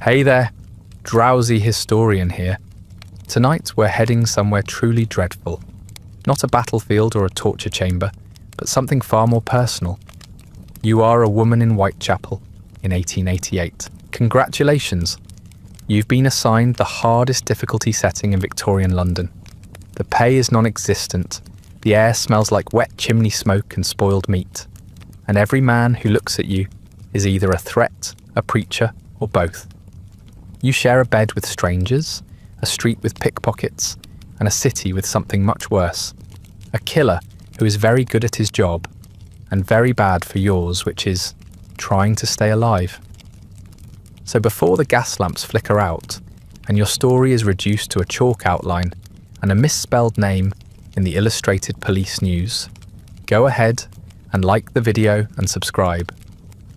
Hey there, drowsy historian here. Tonight we're heading somewhere truly dreadful. Not a battlefield or a torture chamber, but something far more personal. You are a woman in Whitechapel in 1888. Congratulations! You've been assigned the hardest difficulty setting in Victorian London. The pay is non-existent, the air smells like wet chimney smoke and spoiled meat, and every man who looks at you is either a threat, a preacher, or both. You share a bed with strangers, a street with pickpockets, and a city with something much worse. A killer who is very good at his job, and very bad for yours, which is trying to stay alive. So before the gas lamps flicker out, and your story is reduced to a chalk outline and a misspelled name in the illustrated police news, go ahead and like the video and subscribe,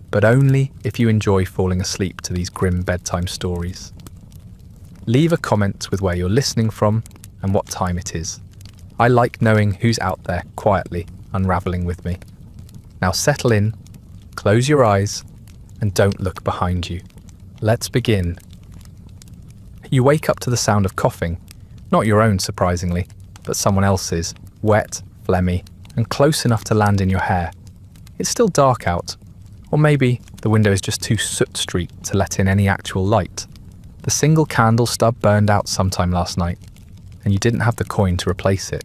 but only if you enjoy falling asleep to these grim bedtime stories. Leave a comment with where you're listening from and what time it is. I like knowing who's out there quietly unraveling with me. Now settle in, close your eyes, and don't look behind you. Let's begin. You wake up to the sound of coughing, not your own surprisingly, but someone else's, wet, phlegmy, and close enough to land in your hair. It's still dark out, or maybe the window is just too soot-streaked to let in any actual light. The single candle stub burned out sometime last night, and you didn't have the coin to replace it.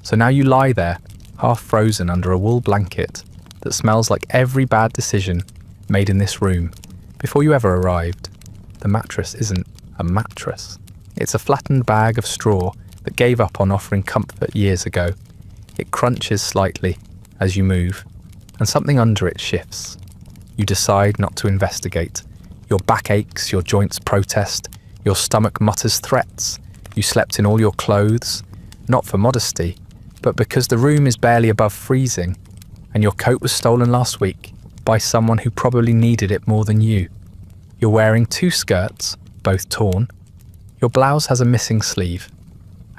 So now you lie there, half frozen under a wool blanket that smells like every bad decision made in this room before you ever arrived. The mattress isn't a mattress. It's a flattened bag of straw that gave up on offering comfort years ago. It crunches slightly as you move, and something under it shifts. You decide not to investigate. Your back aches, your joints protest, your stomach mutters threats. You slept in all your clothes, not for modesty, but because the room is barely above freezing, and your coat was stolen last week by someone who probably needed it more than you. You're wearing 2 skirts, both torn. Your blouse has a missing sleeve,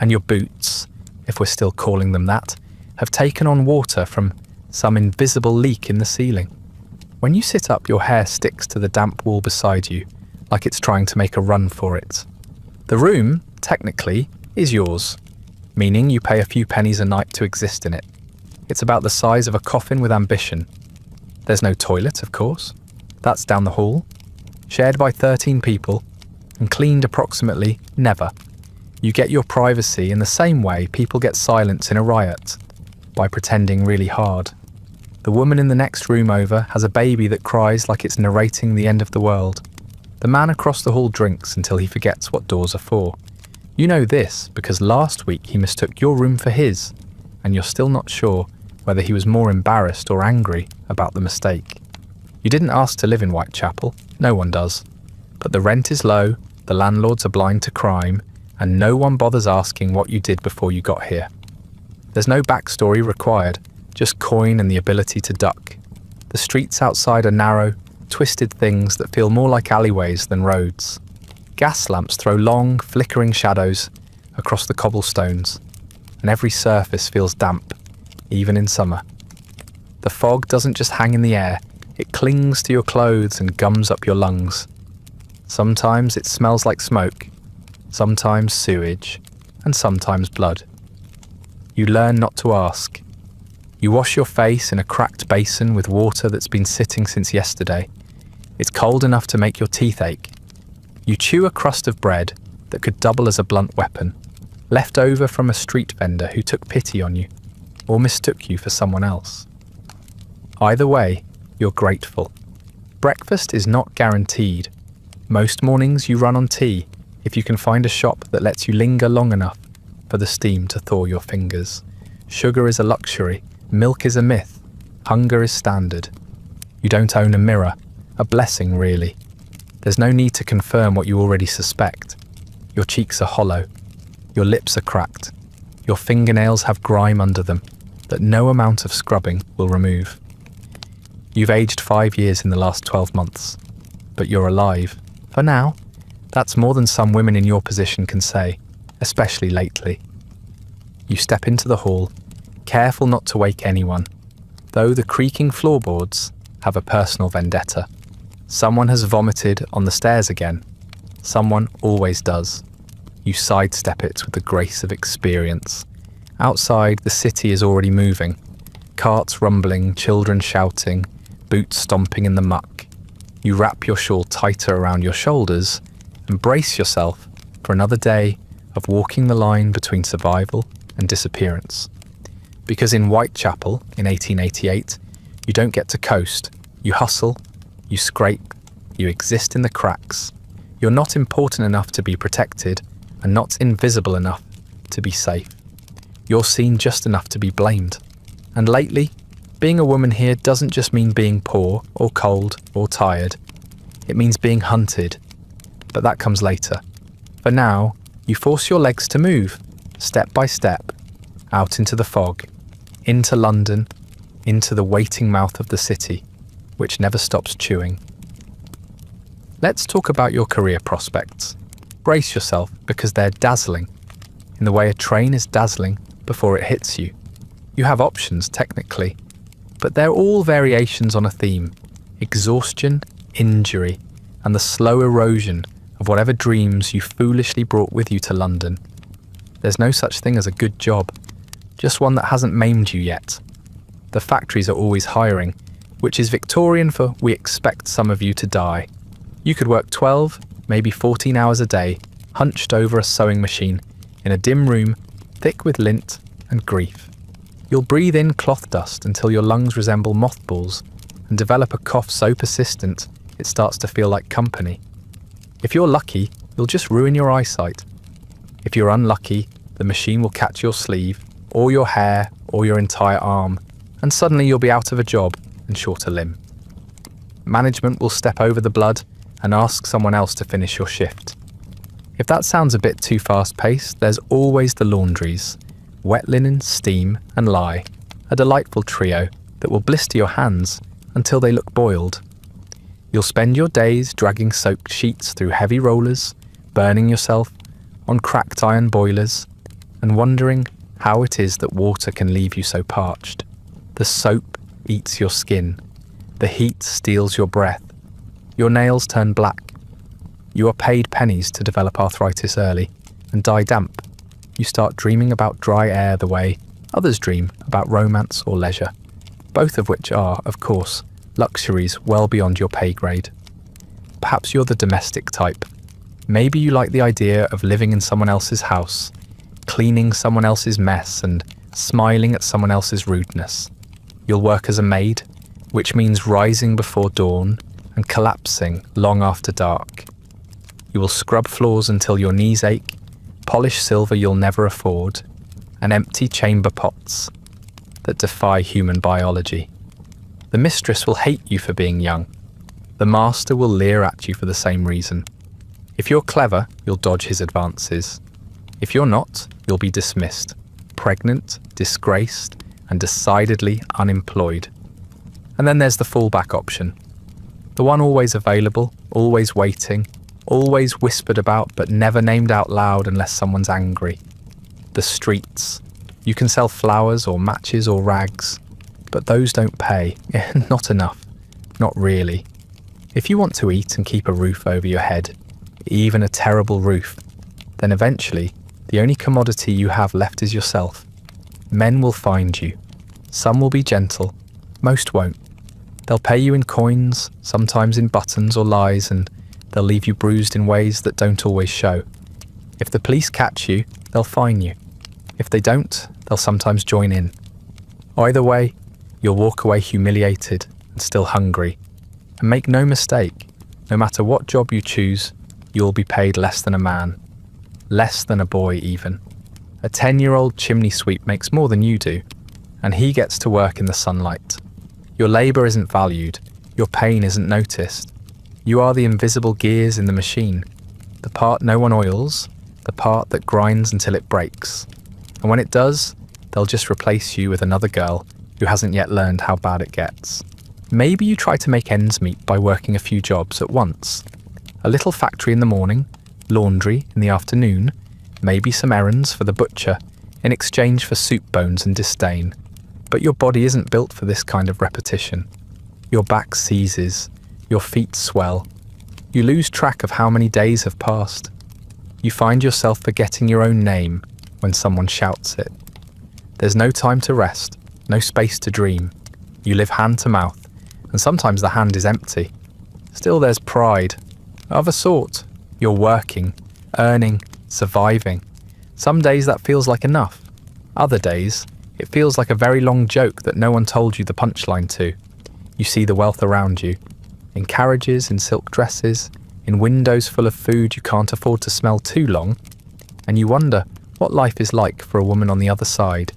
and your boots, if we're still calling them that, have taken on water from some invisible leak in the ceiling. When you sit up, your hair sticks to the damp wall beside you, like it's trying to make a run for it. The room, technically, is yours, meaning you pay a few pennies a night to exist in it. It's about the size of a coffin with ambition. There's no toilet, of course. That's down the hall, shared by 13 people, and cleaned approximately never. You get your privacy in the same way people get silence in a riot, by pretending really hard. The woman in the next room over has a baby that cries like it's narrating the end of the world. The man across the hall drinks until he forgets what doors are for. You know this because last week he mistook your room for his, and you're still not sure whether he was more embarrassed or angry about the mistake. You didn't ask to live in Whitechapel, no one does. But the rent is low, the landlords are blind to crime, and no one bothers asking what you did before you got here. There's no backstory required, just coin and the ability to duck. The streets outside are narrow, twisted things that feel more like alleyways than roads. Gas lamps throw long, flickering shadows across the cobblestones, and every surface feels damp, even in summer. The fog doesn't just hang in the air, it clings to your clothes and gums up your lungs. Sometimes it smells like smoke, sometimes sewage, and sometimes blood. You learn not to ask. You wash your face in a cracked basin with water that's been sitting since yesterday. It's cold enough to make your teeth ache. You chew a crust of bread that could double as a blunt weapon, left over from a street vendor who took pity on you, or mistook you for someone else. Either way, you're grateful. Breakfast is not guaranteed. Most mornings you run on tea if you can find a shop that lets you linger long enough for the steam to thaw your fingers. Sugar is a luxury, milk is a myth, hunger is standard. You don't own a mirror, a blessing really. There's no need to confirm what you already suspect. Your cheeks are hollow, your lips are cracked, your fingernails have grime under them that no amount of scrubbing will remove. You've aged 5 years in the last 12 months, but you're alive. For now, that's more than some women in your position can say, especially lately. You step into the hall, careful not to wake anyone, though the creaking floorboards have a personal vendetta. Someone has vomited on the stairs again. Someone always does. You sidestep it with the grace of experience. Outside, the city is already moving. Carts rumbling, children shouting, boots stomping in the muck. You wrap your shawl tighter around your shoulders and brace yourself for another day of walking the line between survival and disappearance. Because in Whitechapel in 1888, you don't get to coast. You hustle, you scrape, you exist in the cracks. You're not important enough to be protected and not invisible enough to be safe. You're seen just enough to be blamed. And lately, being a woman here doesn't just mean being poor or cold or tired. It means being hunted. But that comes later. For now, you force your legs to move, step by step, out into the fog, into London, into the waiting mouth of the city, which never stops chewing. Let's talk about your career prospects. Brace yourself because they're dazzling, in the way a train is dazzling before it hits you. You have options, technically, but they're all variations on a theme: exhaustion, injury, and the slow erosion of whatever dreams you foolishly brought with you to London. There's no such thing as a good job, just one that hasn't maimed you yet. The factories are always hiring, which is Victorian for "we expect some of you to die." You could work 12, maybe 14 hours a day, hunched over a sewing machine, in a dim room, thick with lint and grief. You'll breathe in cloth dust until your lungs resemble mothballs and develop a cough so persistent it starts to feel like company. If you're lucky, you'll just ruin your eyesight. If you're unlucky, the machine will catch your sleeve, or your hair, or your entire arm, and suddenly you'll be out of a job and short a limb. Management will step over the blood and ask someone else to finish your shift. If that sounds a bit too fast-paced, there's always the laundries. Wet linen, steam, and lye, a delightful trio that will blister your hands until they look boiled. You'll spend your days dragging soaked sheets through heavy rollers, burning yourself on cracked iron boilers, and wondering how it is that water can leave you so parched. The soap eats your skin. The heat steals your breath. Your nails turn black. You are paid pennies to develop arthritis early and die damp. You start dreaming about dry air the way others dream about romance or leisure, both of which are, of course, luxuries well beyond your pay grade. Perhaps you're the domestic type. Maybe you like the idea of living in someone else's house, cleaning someone else's mess and smiling at someone else's rudeness. You'll work as a maid, which means rising before dawn and collapsing long after dark. You will scrub floors until your knees ache, polish silver you'll never afford, and empty chamber pots that defy human biology. The mistress will hate you for being young. The master will leer at you for the same reason. If you're clever, you'll dodge his advances. If you're not, you'll be dismissed, pregnant, disgraced, and decidedly unemployed. And then there's the fallback option. The one always available, always waiting, always whispered about but never named out loud unless someone's angry. The streets. You can sell flowers or matches or rags, but those don't pay. Not enough. Not really. If you want to eat and keep a roof over your head, even a terrible roof, then eventually the only commodity you have left is yourself. Men will find you. Some will be gentle, most won't. They'll pay you in coins, sometimes in buttons or lies, and they'll leave you bruised in ways that don't always show. If the police catch you, they'll fine you. If they don't, they'll sometimes join in. Either way, you'll walk away humiliated and still hungry. And make no mistake, no matter what job you choose, you'll be paid less than a man. Less than a boy, even. A 10-year-old chimney sweep makes more than you do, and he gets to work in the sunlight. Your labour isn't valued, your pain isn't noticed. You are the invisible gears in the machine, the part no one oils, the part that grinds until it breaks. And when it does, they'll just replace you with another girl who hasn't yet learned how bad it gets. Maybe you try to make ends meet by working a few jobs at once. A little factory in the morning, laundry in the afternoon, maybe some errands for the butcher in exchange for soup bones and disdain. But your body isn't built for this kind of repetition. Your back seizes, Your feet swell. You lose track of how many days have passed. You find yourself forgetting your own name when someone shouts it. There's no time to rest, no space to dream. You live hand to mouth, and sometimes the hand is empty. Still there's pride. Of a sort. You're working, earning, surviving. Some days that feels like enough. Other days, it feels like a very long joke that no one told you the punchline to. You see the wealth around you. In carriages, in silk dresses, in windows full of food you can't afford to smell too long. And you wonder what life is like for a woman on the other side.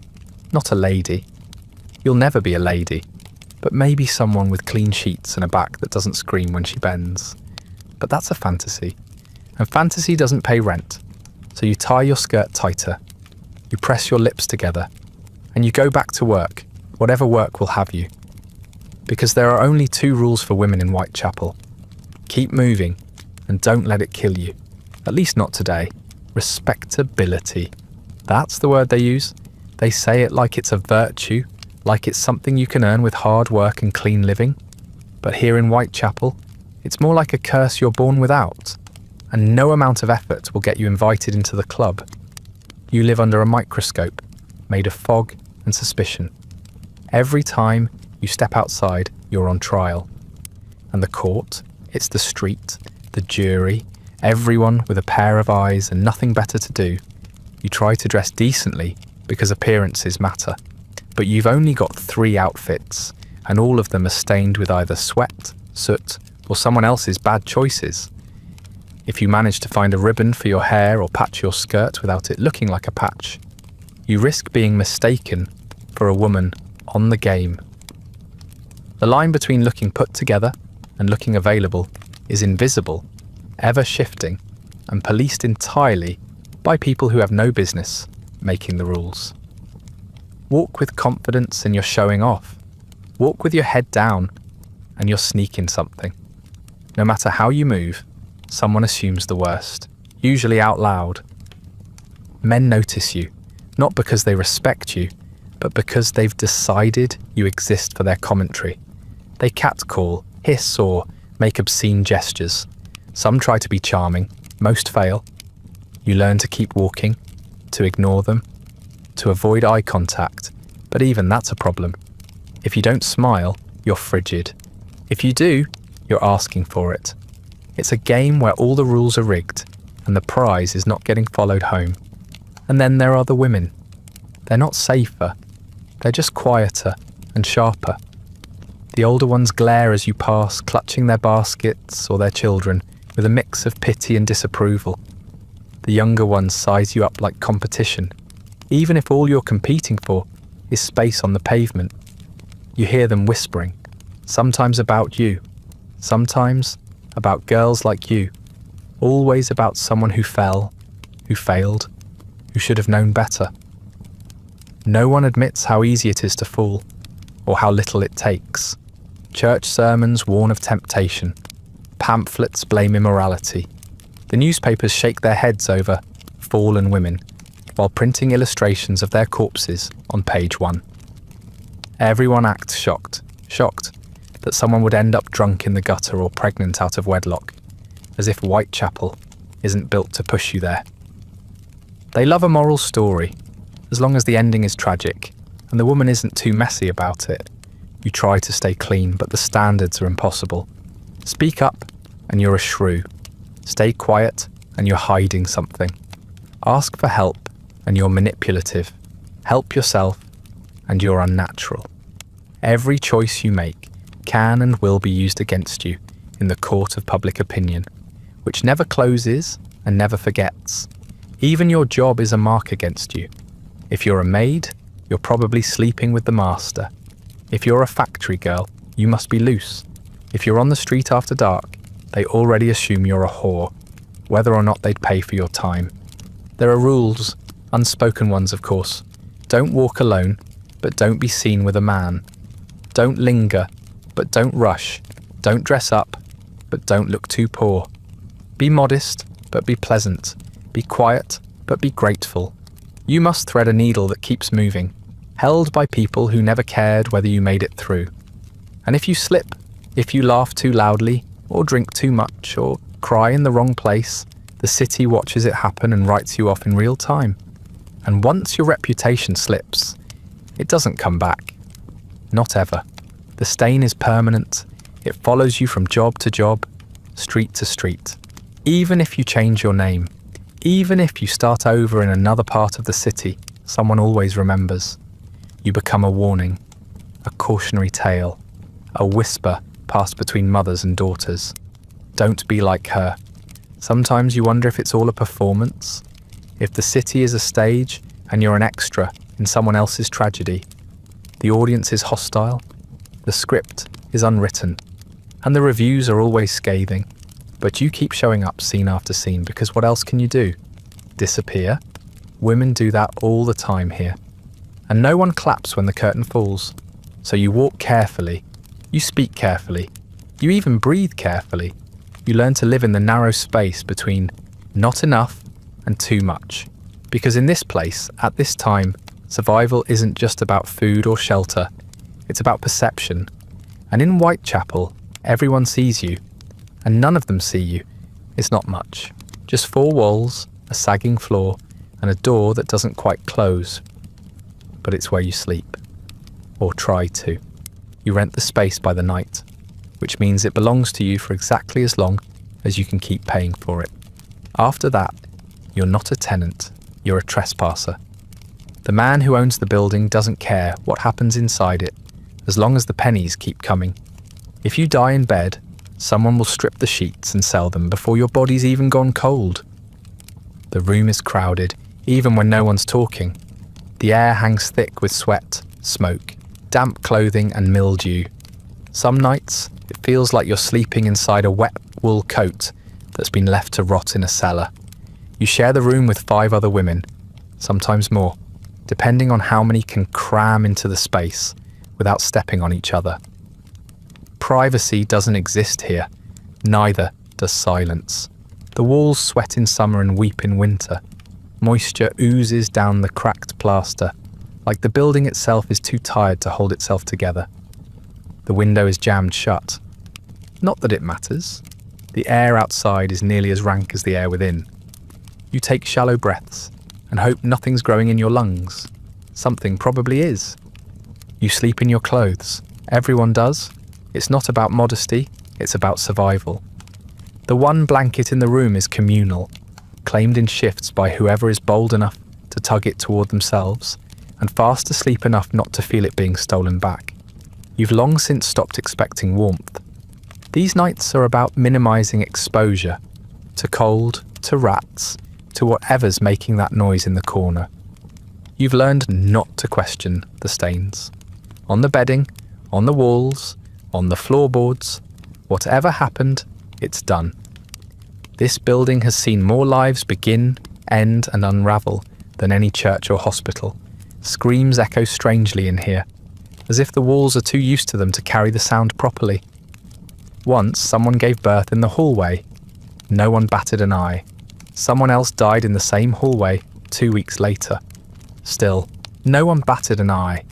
Not a lady. You'll never be a lady. But maybe someone with clean sheets and a back that doesn't scream when she bends. But that's a fantasy. And fantasy doesn't pay rent. So you tie your skirt tighter. You press your lips together. And you go back to work, whatever work will have you. Because there are only 2 rules for women in Whitechapel. Keep moving, and don't let it kill you. At least not today. Respectability. That's the word they use. They say it like it's a virtue, like it's something you can earn with hard work and clean living. But here in Whitechapel, it's more like a curse you're born without. And no amount of effort will get you invited into the club. You live under a microscope, made of fog and suspicion. Every time you step outside, you're on trial. And the court, it's the street, the jury, everyone with a pair of eyes and nothing better to do. You try to dress decently because appearances matter. But you've only got 3 outfits, and all of them are stained with either sweat, soot, or someone else's bad choices. If you manage to find a ribbon for your hair or patch your skirt without it looking like a patch, you risk being mistaken for a woman on the game. The line between looking put together and looking available is invisible, ever shifting, and policed entirely by people who have no business making the rules. Walk with confidence and you're showing off. Walk with your head down and you're sneaking something. No matter how you move, someone assumes the worst, usually out loud. Men notice you, not because they respect you, but because they've decided you exist for their commentary. They catcall, hiss, or make obscene gestures. Some try to be charming, most fail. You learn to keep walking, to ignore them, to avoid eye contact, but even that's a problem. If you don't smile, you're frigid. If you do, you're asking for it. It's a game where all the rules are rigged, and the prize is not getting followed home. And then there are the women. They're not safer. They're just quieter and sharper. The older ones glare as you pass, clutching their baskets or their children with a mix of pity and disapproval. The younger ones size you up like competition, even if all you're competing for is space on the pavement. You hear them whispering, sometimes about you, sometimes about girls like you, always about someone who fell, who failed, who should have known better. No one admits how easy it is to fall, or how little it takes. Church sermons warn of temptation. Pamphlets blame immorality. The newspapers shake their heads over fallen women, while printing illustrations of their corpses on page 1. Everyone acts shocked that someone would end up drunk in the gutter or pregnant out of wedlock, as if Whitechapel isn't built to push you there. They love a moral story, as long as the ending is tragic, and the woman isn't too messy about it. You try to stay clean, but the standards are impossible. Speak up, and you're a shrew. Stay quiet, and you're hiding something. Ask for help, and you're manipulative. Help yourself, and you're unnatural. Every choice you make can and will be used against you in the court of public opinion, which never closes and never forgets. Even your job is a mark against you. If you're a maid, you're probably sleeping with the master. If you're a factory girl, you must be loose. If you're on the street after dark, they already assume you're a whore, whether or not they'd pay for your time. There are rules, unspoken ones of course. Don't walk alone, but don't be seen with a man. Don't linger, but don't rush. Don't dress up, but don't look too poor. Be modest, but be pleasant. Be quiet, but be grateful. You must thread a needle that keeps moving, held by people who never cared whether you made it through. And if you slip, If you laugh too loudly, or drink too much, or cry in the wrong place, the city watches it happen and writes you off in real time. And once your reputation slips, it doesn't come back. Not ever. The stain is permanent. It follows you from job to job, street to street. Even if you change your name, even if you start over in another part of the city, someone always remembers. You become a warning, a cautionary tale, a whisper passed between mothers and daughters. Don't be like her. Sometimes you wonder if it's all a performance, if the city is a stage and you're an extra in someone else's tragedy. The audience is hostile, the script is unwritten, and the reviews are always scathing. But you keep showing up scene after scene because what else can you do? Disappear? Women do that all the time here. And no one claps when the curtain falls. So you walk carefully, you speak carefully, you even breathe carefully. You learn to live in the narrow space between not enough and too much. Because in this place, at this time, survival isn't just about food or shelter, it's about perception. And in Whitechapel, everyone sees you, and none of them see you. It's not much. Just 4 walls, a sagging floor, and a door that doesn't quite close. But it's where you sleep. Or try to. You rent the space by the night, which means it belongs to you for exactly as long as you can keep paying for it. After that, you're not a tenant, you're a trespasser. The man who owns the building doesn't care what happens inside it, as long as the pennies keep coming. If you die in bed, someone will strip the sheets and sell them before your body's even gone cold. The room is crowded, even when no one's talking. The air hangs thick with sweat, smoke, damp clothing and mildew. Some nights, it feels like you're sleeping inside a wet wool coat that's been left to rot in a cellar. You share the room with 5 other women, sometimes more, depending on how many can cram into the space without stepping on each other. Privacy doesn't exist here, neither does silence. The walls sweat in summer and weep in winter. Moisture oozes down the cracked plaster, like the building itself is too tired to hold itself together. The window is jammed shut. Not that it matters. The air outside is nearly as rank as the air within. You take shallow breaths and hope nothing's growing in your lungs. Something probably is. You sleep in your clothes. Everyone does. It's not about modesty, it's about survival. The one blanket in the room is communal, claimed in shifts by whoever is bold enough to tug it toward themselves, and fast asleep enough not to feel it being stolen back. You've long since stopped expecting warmth. These nights are about minimizing exposure to cold, to rats, to whatever's making that noise in the corner. You've learned not to question the stains. On the bedding, on the walls, on the floorboards, whatever happened, it's done. This building has seen more lives begin, end and unravel than any church or hospital. Screams echo strangely in here, as if the walls are too used to them to carry the sound properly. Once someone gave birth in the hallway. No one batted an eye. Someone else died in the same hallway 2 weeks later. Still, no one batted an eye.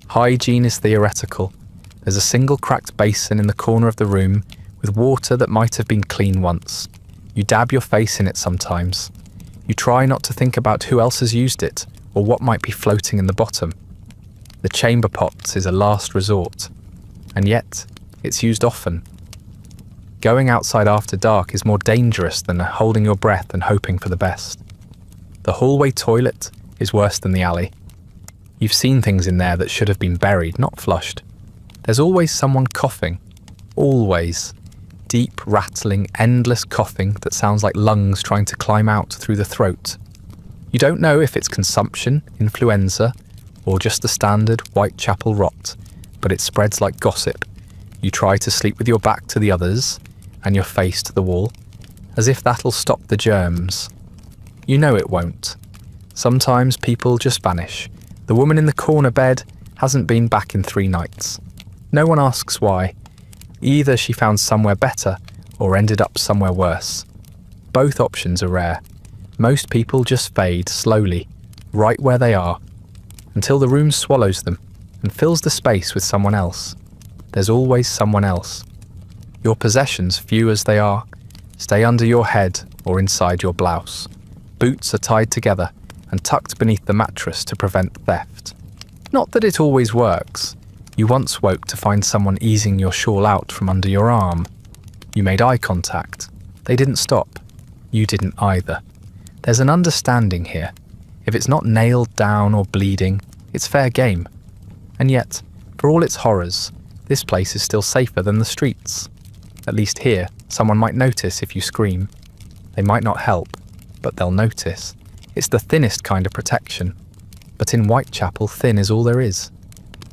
Hygiene is theoretical. There's a single cracked basin in the corner of the room with water that might have been clean once. You dab your face in it sometimes. You try not to think about who else has used it or what might be floating in the bottom. The chamber pot is a last resort, and yet it's used often. Going outside after dark is more dangerous than holding your breath and hoping for the best. The hallway toilet is worse than the alley. You've seen things in there that should have been buried, not flushed. There's always someone coughing. Always. Deep, rattling, endless coughing that sounds like lungs trying to climb out through the throat. You don't know if it's consumption, influenza, or just the standard Whitechapel rot, but it spreads like gossip. You try to sleep with your back to the others and your face to the wall, as if that'll stop the germs. You know it won't. Sometimes people just vanish. The woman in the corner bed hasn't been back in 3 nights. No one asks why. Either she found somewhere better or ended up somewhere worse. Both options are rare. Most people just fade slowly, right where they are, until the room swallows them and fills the space with someone else. There's always someone else. Your possessions, few as they are, stay under your head or inside your blouse. Boots are tied together and tucked beneath the mattress to prevent theft. Not that it always works. You once woke to find someone easing your shawl out from under your arm. You made eye contact. They didn't stop. You didn't either. There's an understanding here. If it's not nailed down or bleeding, it's fair game. And yet, for all its horrors, this place is still safer than the streets. At least here, someone might notice if you scream. They might not help, but they'll notice. It's the thinnest kind of protection. But in Whitechapel, thin is all there is.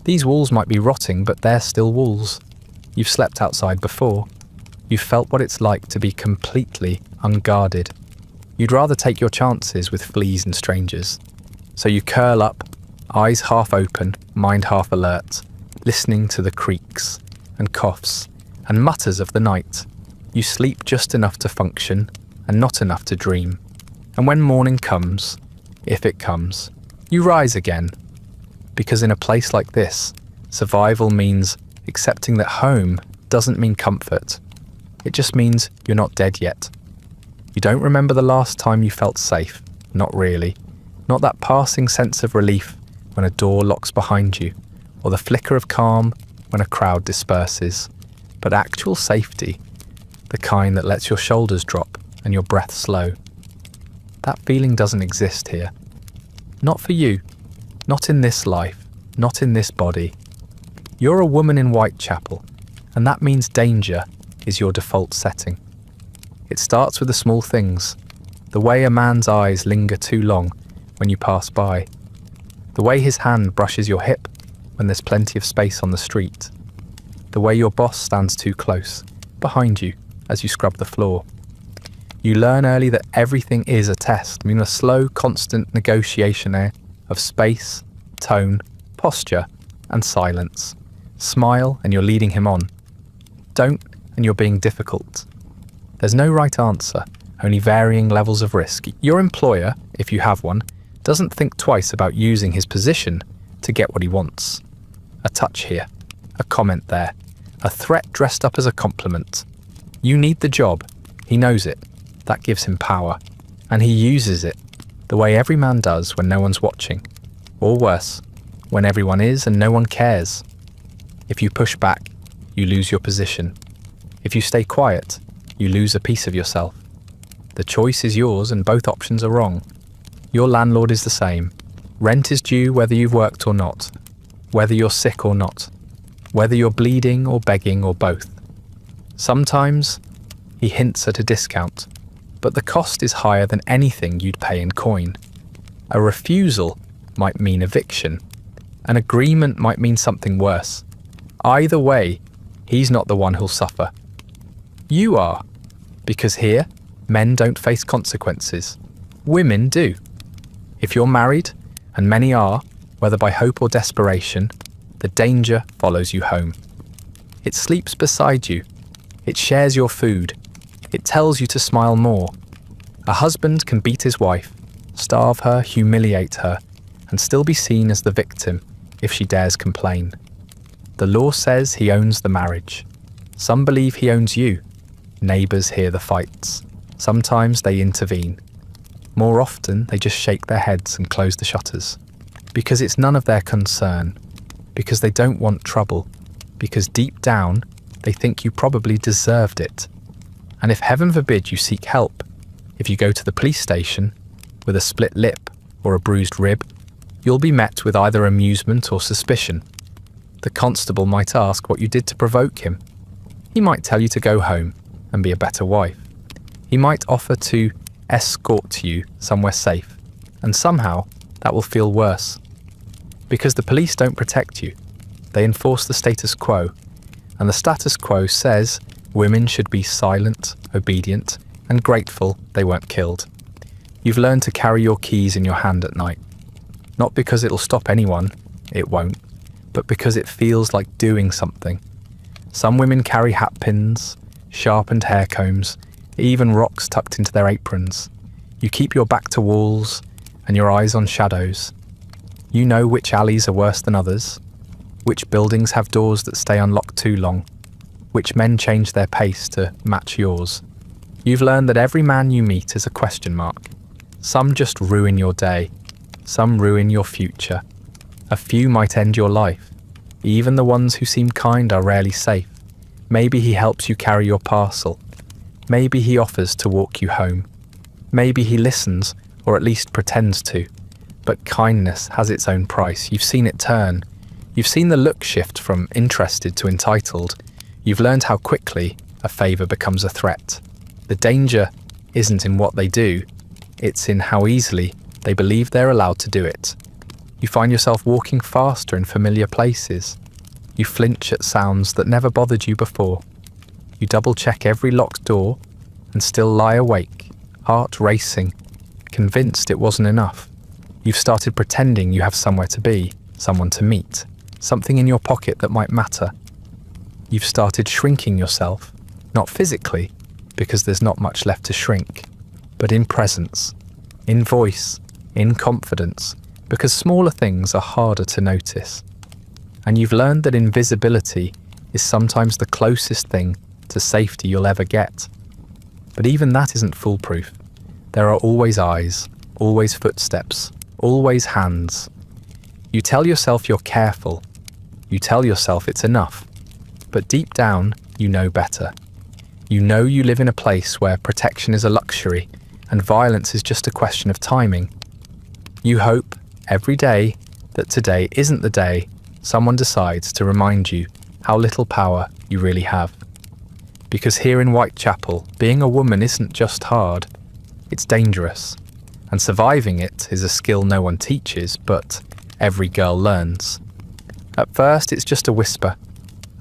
These walls might be rotting, but they're still walls. You've slept outside before. You've felt what it's like to be completely unguarded. You'd rather take your chances with fleas and strangers. So you curl up, eyes half open, mind half alert, listening to the creaks and coughs and mutters of the night. You sleep just enough to function and not enough to dream. And when morning comes, if it comes, you rise again. Because in a place like this, survival means accepting that home doesn't mean comfort. It just means you're not dead yet. You don't remember the last time you felt safe. Not really. Not that passing sense of relief when a door locks behind you, or the flicker of calm when a crowd disperses. But actual safety, the kind that lets your shoulders drop and your breath slow. That feeling doesn't exist here. Not for you. Not in this life. Not in this body. You're a woman in Whitechapel, and that means danger is your default setting. It starts with the small things. The way a man's eyes linger too long when you pass by. The way his hand brushes your hip when there's plenty of space on the street. The way your boss stands too close, behind you, as you scrub the floor. You learn early that everything is a test, a slow, constant negotiation of space, tone, posture, and silence. Smile and you're leading him on. Don't and you're being difficult. There's no right answer, only varying levels of risk. Your employer, if you have one, doesn't think twice about using his position to get what he wants. A touch here, a comment there, a threat dressed up as a compliment. You need the job. He knows it. That gives him power. And he uses it, the way every man does when no one's watching. Or worse, when everyone is and no one cares. If you push back, you lose your position. If you stay quiet, you lose a piece of yourself. The choice is yours and both options are wrong. Your landlord is the same. Rent is due whether you've worked or not, whether you're sick or not, whether you're bleeding or begging or both. Sometimes he hints at a discount, but the cost is higher than anything you'd pay in coin. A refusal might mean eviction. An agreement might mean something worse. Either way, he's not the one who'll suffer. You are, because here, men don't face consequences. Women do. If you're married, and many are, whether by hope or desperation, the danger follows you home. It sleeps beside you. It shares your food. It tells you to smile more. A husband can beat his wife, starve her, humiliate her, and still be seen as the victim if she dares complain. The law says he owns the marriage. Some believe he owns you. Neighbours hear the fights. Sometimes they intervene. More often, they just shake their heads and close the shutters. Because it's none of their concern. Because they don't want trouble. Because deep down, they think you probably deserved it. And if heaven forbid you seek help, if you go to the police station with a split lip or a bruised rib, you'll be met with either amusement or suspicion. The constable might ask what you did to provoke him. He might tell you to go home and be a better wife. He might offer to escort you somewhere safe, and somehow that will feel worse. Because the police don't protect you. They enforce the status quo, and the status quo says women should be silent, obedient, and grateful they weren't killed. You've learned to carry your keys in your hand at night. Not because it'll stop anyone, it won't, but because it feels like doing something. Some women carry hat pins, sharpened hair combs, even rocks tucked into their aprons. You keep your back to walls and your eyes on shadows. You know which alleys are worse than others, which buildings have doors that stay unlocked too long. which men change their pace to match yours. You've learned that every man you meet is a question mark. Some just ruin your day, some ruin your future. A few might end your life. Even the ones who seem kind are rarely safe. Maybe he helps you carry your parcel. Maybe he offers to walk you home. Maybe he listens, or at least pretends to. But kindness has its own price. You've seen it turn. You've seen the look shift from interested to entitled. You've learned how quickly a favour becomes a threat. The danger isn't in what they do, it's in how easily they believe they're allowed to do it. You find yourself walking faster in familiar places. You flinch at sounds that never bothered you before. You double-check every locked door and still lie awake, heart racing, convinced it wasn't enough. You've started pretending you have somewhere to be, someone to meet, something in your pocket that might matter. You've started shrinking yourself, not physically, because there's not much left to shrink, but in presence, in voice, in confidence, because smaller things are harder to notice. And you've learned that invisibility is sometimes the closest thing to safety you'll ever get. But even that isn't foolproof. There are always eyes, always footsteps, always hands. You tell yourself you're careful. You tell yourself it's enough. But deep down, you know better. You know you live in a place where protection is a luxury and violence is just a question of timing. You hope, every day, that today isn't the day someone decides to remind you how little power you really have. Because here in Whitechapel, being a woman isn't just hard, it's dangerous. And surviving it is a skill no one teaches, but every girl learns. At first, it's just a whisper,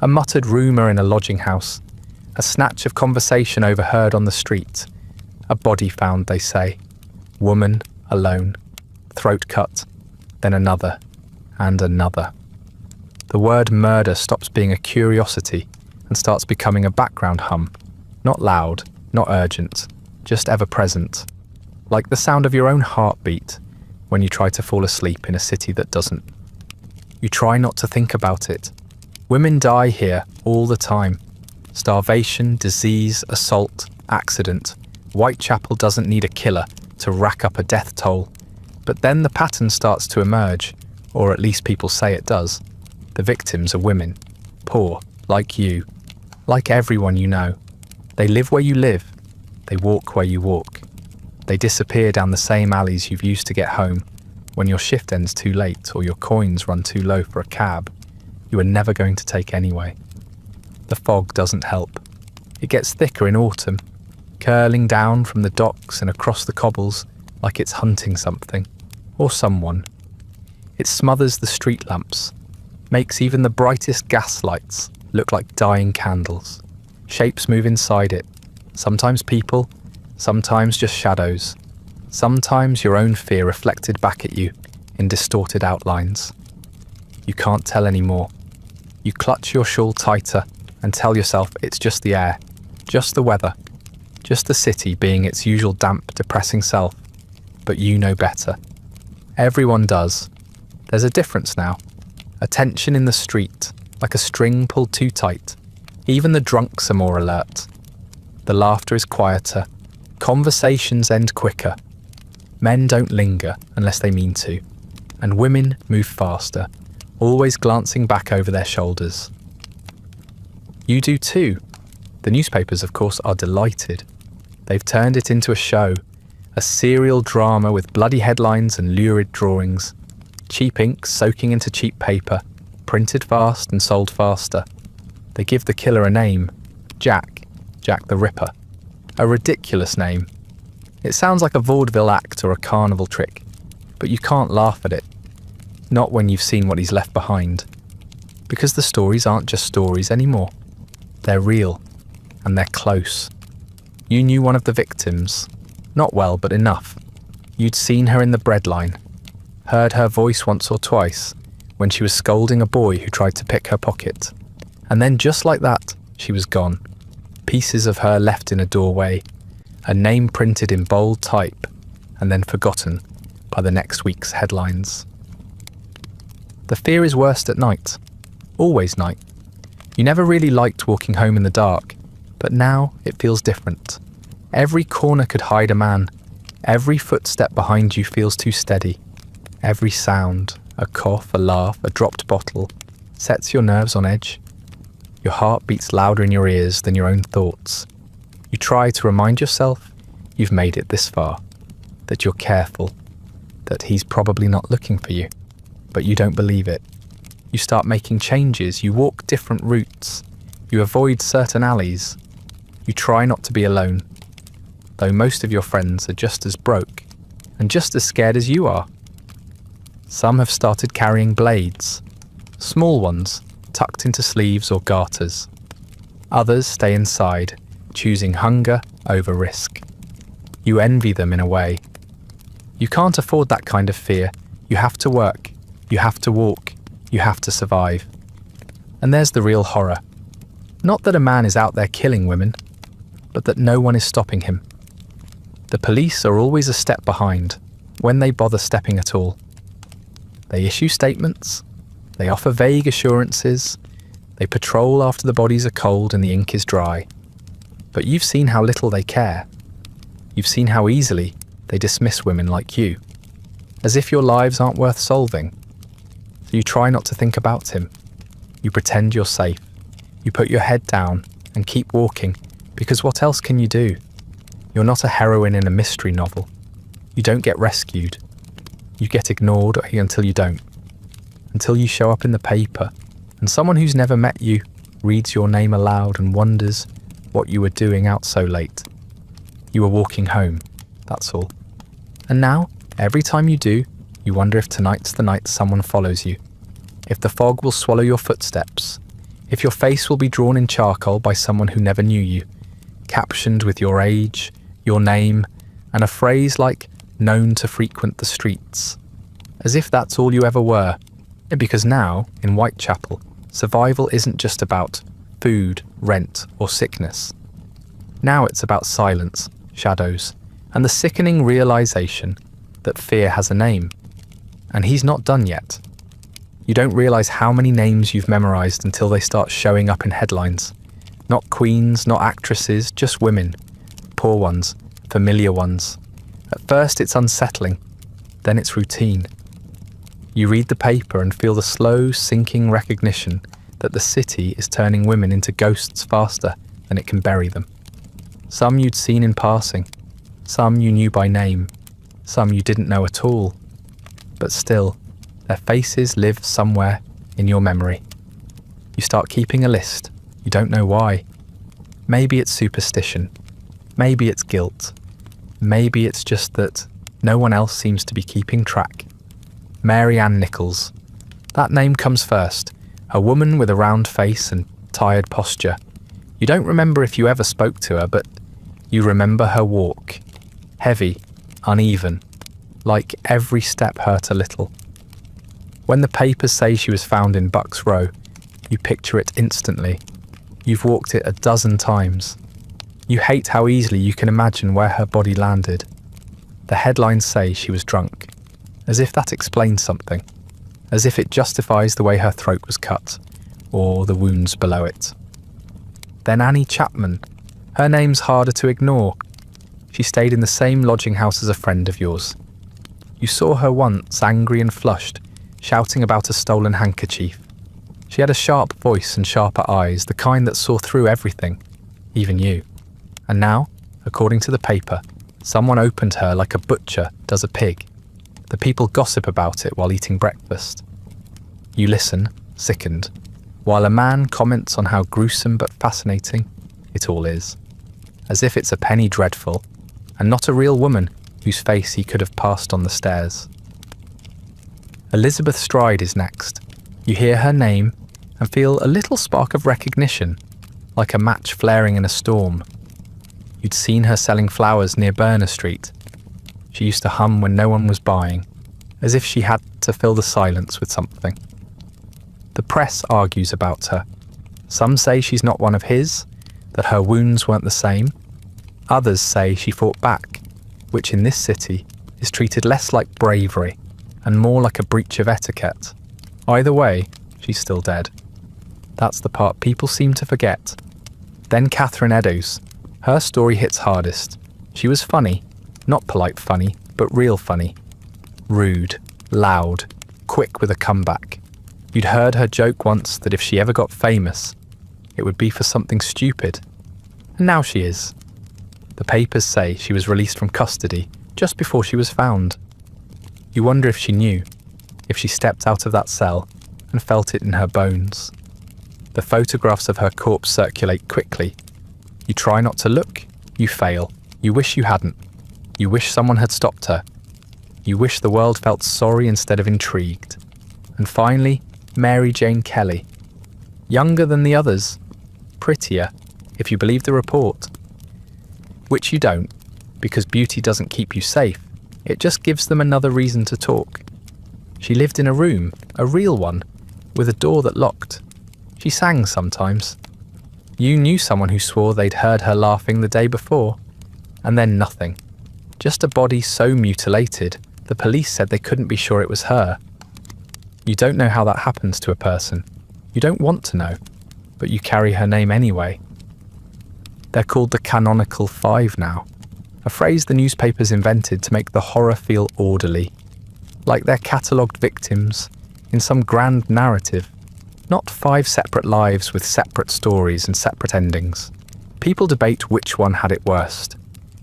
a muttered rumour in a lodging house, a snatch of conversation overheard on the street, a body found, they say, woman, alone, throat cut, then another, and another. The word murder stops being a curiosity and starts becoming a background hum, not loud, not urgent, just ever present, like the sound of your own heartbeat when you try to fall asleep in a city that doesn't. You try not to think about it. Women die here all the time. Starvation, disease, assault, accident. Whitechapel doesn't need a killer to rack up a death toll. But then the pattern starts to emerge, or at least people say it does. The victims are women, poor, like you, like everyone you know. They live where you live. They walk where you walk. They disappear down the same alleys you've used to get home when your shift ends too late or your coins run too low for a cab you are never going to take anyway. The fog doesn't help. It gets thicker in autumn, curling down from the docks and across the cobbles like it's hunting something, or someone. It smothers the street lamps, makes even the brightest gas lights look like dying candles. Shapes move inside it, sometimes people, sometimes just shadows, sometimes your own fear reflected back at you in distorted outlines. You can't tell anymore. You clutch your shawl tighter and tell yourself it's just the air, just the weather, just the city being its usual damp, depressing self. But you know better. Everyone does. There's a difference now. A tension in the street, like a string pulled too tight. Even the drunks are more alert. The laughter is quieter. Conversations end quicker. Men don't linger unless they mean to. And women move faster, always glancing back over their shoulders. You do too. The newspapers, of course, are delighted. They've turned it into a show, a serial drama with bloody headlines and lurid drawings, cheap ink soaking into cheap paper, printed fast and sold faster. They give the killer a name, Jack the Ripper. A ridiculous name. It sounds like a vaudeville act or a carnival trick, but you can't laugh at it. Not when you've seen what he's left behind. Because the stories aren't just stories anymore. They're real, and they're close. You knew one of the victims. Not well, but enough. You'd seen her in the breadline. Heard her voice once or twice when she was scolding a boy who tried to pick her pocket. And then just like that, she was gone. Pieces of her left in a doorway, a name printed in bold type, and then forgotten by the next week's headlines. The fear is worst at night. Always night. You never really liked walking home in the dark, but now it feels different. Every corner could hide a man. Every footstep behind you feels too steady. Every sound, a cough, a laugh, a dropped bottle, sets your nerves on edge. Your heart beats louder in your ears than your own thoughts. You try to remind yourself you've made it this far, that you're careful, that he's probably not looking for you, but you don't believe it. You start making changes, you walk different routes, you avoid certain alleys. You try not to be alone, though most of your friends are just as broke and just as scared as you are. Some have started carrying blades, small ones tucked into sleeves or garters. Others stay inside, choosing hunger over risk. You envy them in a way. You can't afford that kind of fear. You have to work, you have to walk, you have to survive. And there's the real horror. Not that a man is out there killing women, but that no one is stopping him. The police are always a step behind, when they bother stepping at all. They issue statements, they offer vague assurances, they patrol after the bodies are cold and the ink is dry. But you've seen how little they care. You've seen how easily they dismiss women like you, as if your lives aren't worth solving. So you try not to think about him. You pretend you're safe. You put your head down and keep walking, because what else can you do? You're not a heroine in a mystery novel. You don't get rescued. You get ignored until you don't. Until you show up in the paper, and someone who's never met you reads your name aloud and wonders what you were doing out so late. You were walking home, that's all. And now, every time you do, you wonder if tonight's the night someone follows you. If the fog will swallow your footsteps. If your face will be drawn in charcoal by someone who never knew you, captioned with your age, your name, and a phrase like known to frequent the streets. As if that's all you ever were. Because now, in Whitechapel, survival isn't just about food, rent, or sickness. Now it's about silence, shadows, and the sickening realization that fear has a name. And he's not done yet. You don't realize how many names you've memorized until they start showing up in headlines. Not queens, not actresses, just women. Poor ones, familiar ones. At first it's unsettling, then it's routine. You read the paper and feel the slow, sinking recognition that the city is turning women into ghosts faster than it can bury them. Some you'd seen in passing, some you knew by name, some you didn't know at all. But still, their faces live somewhere in your memory. You start keeping a list, you don't know why. Maybe it's superstition, maybe it's guilt, maybe it's just that no one else seems to be keeping track. Mary Ann Nichols. That name comes first, a woman with a round face and tired posture. You don't remember if you ever spoke to her, but you remember her walk. Heavy, uneven, like every step hurt a little. When the papers say she was found in Bucks Row, you picture it instantly. You've walked it a dozen times. You hate how easily you can imagine where her body landed. The headlines say she was drunk, as if that explains something, as if it justifies the way her throat was cut, or the wounds below it. Then Annie Chapman. Her name's harder to ignore. She stayed in the same lodging house as a friend of yours. You saw her once, angry and flushed, shouting about a stolen handkerchief. She had a sharp voice and sharper eyes, the kind that saw through everything, even you. And now, according to the paper, someone opened her like a butcher does a pig. The people gossip about it while eating breakfast. You listen, sickened, while a man comments on how gruesome but fascinating it all is, as if it's a penny dreadful, and not a real woman whose face he could have passed on the stairs. Elizabeth Stride is next. You hear her name and feel a little spark of recognition, like a match flaring in a storm. You'd seen her selling flowers near Burner Street. She used to hum when no one was buying, as if she had to fill the silence with something. The press argues about her. Some say she's not one of his, that her wounds weren't the same. Others say she fought back, which in this city is treated less like bravery and more like a breach of etiquette. Either way, she's still dead. That's the part people seem to forget. Then Catherine Eddowes. Her story hits hardest. She was funny. Not polite funny, but real funny. Rude, loud, quick with a comeback. You'd heard her joke once that if she ever got famous, it would be for something stupid. And now she is. The papers say she was released from custody just before she was found. You wonder if she knew, if she stepped out of that cell and felt it in her bones. The photographs of her corpse circulate quickly. You try not to look, you fail. You wish you hadn't. You wish someone had stopped her. You wish the world felt sorry instead of intrigued. And finally, Mary Jane Kelly. Younger than the others. Prettier, if you believe the report. Which you don't, because beauty doesn't keep you safe. It just gives them another reason to talk. She lived in a room, a real one, with a door that locked. She sang sometimes. You knew someone who swore they'd heard her laughing the day before. And then nothing. Just a body so mutilated, the police said they couldn't be sure it was her. You don't know how that happens to a person. You don't want to know, but you carry her name anyway. They're called the Canonical Five now, a phrase the newspapers invented to make the horror feel orderly, like they're catalogued victims in some grand narrative, not 5 separate lives with separate stories and separate endings. People debate which one had it worst,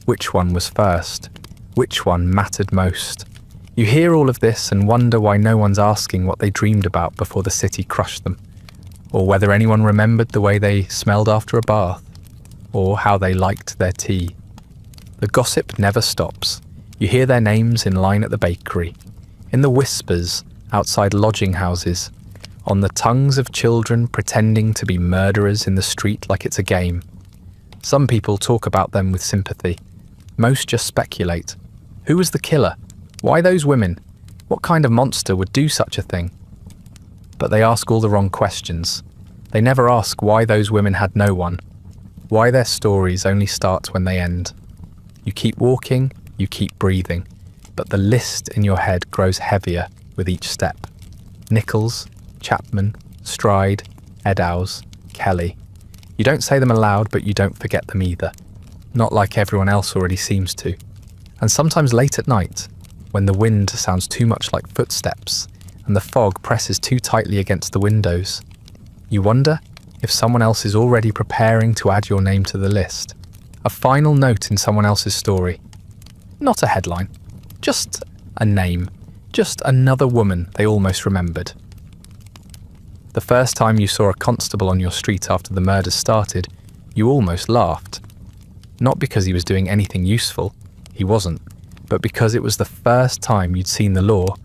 which one was first, which one mattered most. You hear all of this and wonder why no one's asking what they dreamed about before the city crushed them, or whether anyone remembered the way they smelled after a bath, or how they liked their tea. The gossip never stops. You hear their names in line at the bakery, in the whispers outside lodging houses, on the tongues of children pretending to be murderers in the street like it's a game. Some people talk about them with sympathy. Most just speculate. Who was the killer? Why those women? What kind of monster would do such a thing? But they ask all the wrong questions. They never ask why those women had no one, why their stories only start when they end. You keep walking, you keep breathing, but the list in your head grows heavier with each step. Nichols, Chapman, Stride, Eddowes, Kelly. You don't say them aloud, but you don't forget them either. Not like everyone else already seems to. And sometimes late at night, when the wind sounds too much like footsteps and the fog presses too tightly against the windows, you wonder if someone else is already preparing to add your name to the list. A final note in someone else's story. Not a headline, just a name, just another woman they almost remembered. The first time you saw a constable on your street after the murders started, you almost laughed. Not because he was doing anything useful, he wasn't, but because it was the first time you'd seen the law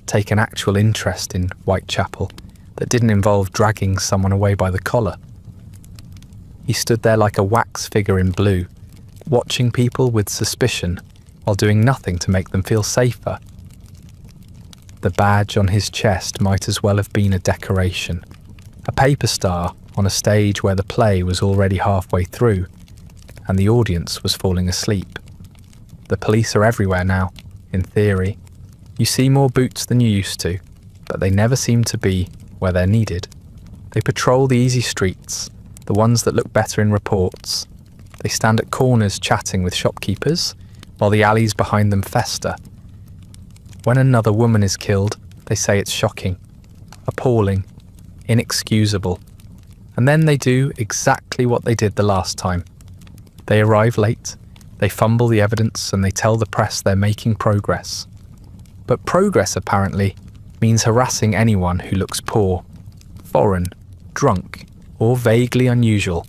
take an actual interest in Whitechapel that didn't involve dragging someone away by the collar. He stood there like a wax figure in blue, watching people with suspicion while doing nothing to make them feel safer. The badge on his chest might as well have been a decoration, a paper star on a stage where the play was already halfway through and the audience was falling asleep. The police are everywhere now, in theory. You see more boots than you used to, but they never seem to be where they're needed. They patrol the easy streets, the ones that look better in reports. They stand at corners chatting with shopkeepers, while the alleys behind them fester. When another woman is killed, they say it's shocking, appalling, inexcusable. And then they do exactly what they did the last time. They arrive late, they fumble the evidence, and they tell the press they're making progress. But progress, apparently, means harassing anyone who looks poor, foreign, drunk, or vaguely unusual.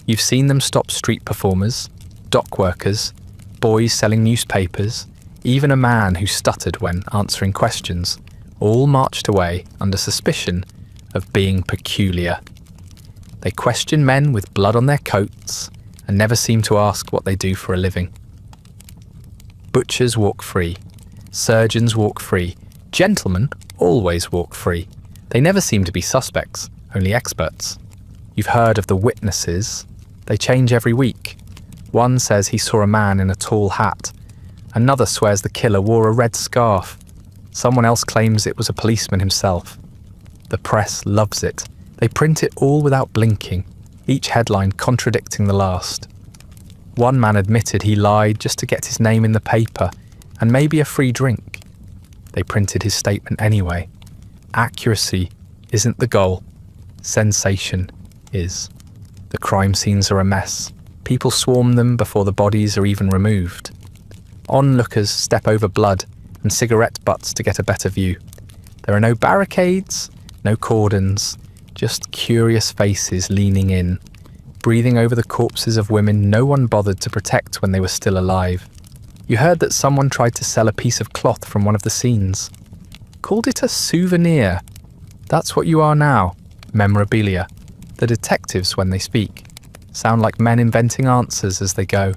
You've seen them stop street performers, dock workers, boys selling newspapers, even a man who stuttered when answering questions, all marched away under suspicion of being peculiar. They question men with blood on their coats and never seem to ask what they do for a living. Butchers walk free. Surgeons walk free. Gentlemen always walk free. They never seem to be suspects, only experts. You've heard of the witnesses. They change every week. One says he saw a man in a tall hat. Another swears the killer wore a red scarf. Someone else claims it was a policeman himself. The press loves it. They print it all without blinking, each headline contradicting the last. One man admitted he lied just to get his name in the paper and maybe a free drink. They printed his statement anyway. Accuracy isn't the goal. Sensation is. The crime scenes are a mess. People swarm them before the bodies are even removed. Onlookers step over blood and cigarette butts to get a better view. There are no barricades, no cordons, just curious faces leaning in, breathing over the corpses of women no one bothered to protect when they were still alive. You heard that someone tried to sell a piece of cloth from one of the scenes. Called it a souvenir. That's what you are now, memorabilia. The detectives, when they speak, sound like men inventing answers as they go.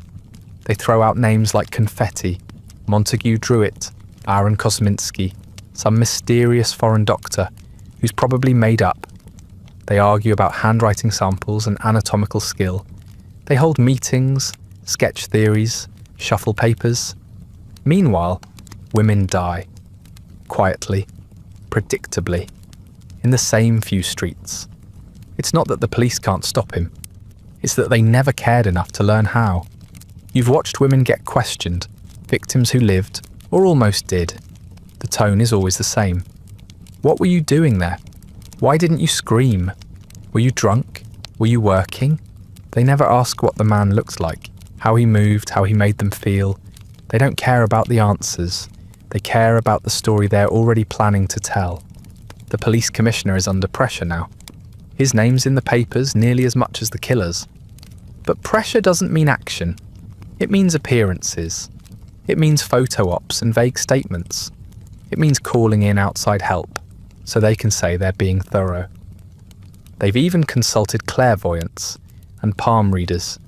They throw out names like confetti, Montague Druitt, Aaron Kosminski, some mysterious foreign doctor who's probably made up. They argue about handwriting samples and anatomical skill. They hold meetings, sketch theories, shuffle papers. Meanwhile, women die. Quietly, predictably, in the same few streets. It's not that the police can't stop him. It's that they never cared enough to learn how. You've watched women get questioned, victims who lived, or almost did. The tone is always the same. What were you doing there? Why didn't you scream? Were you drunk? Were you working? They never ask what the man looked like, how he moved, how he made them feel. They don't care about the answers. They care about the story they're already planning to tell. The police commissioner is under pressure now. His name's in the papers nearly as much as the killer's. But pressure doesn't mean action. It means appearances. It means photo ops and vague statements. It means calling in outside help, so they can say they're being thorough. They've even consulted clairvoyants and palm readers.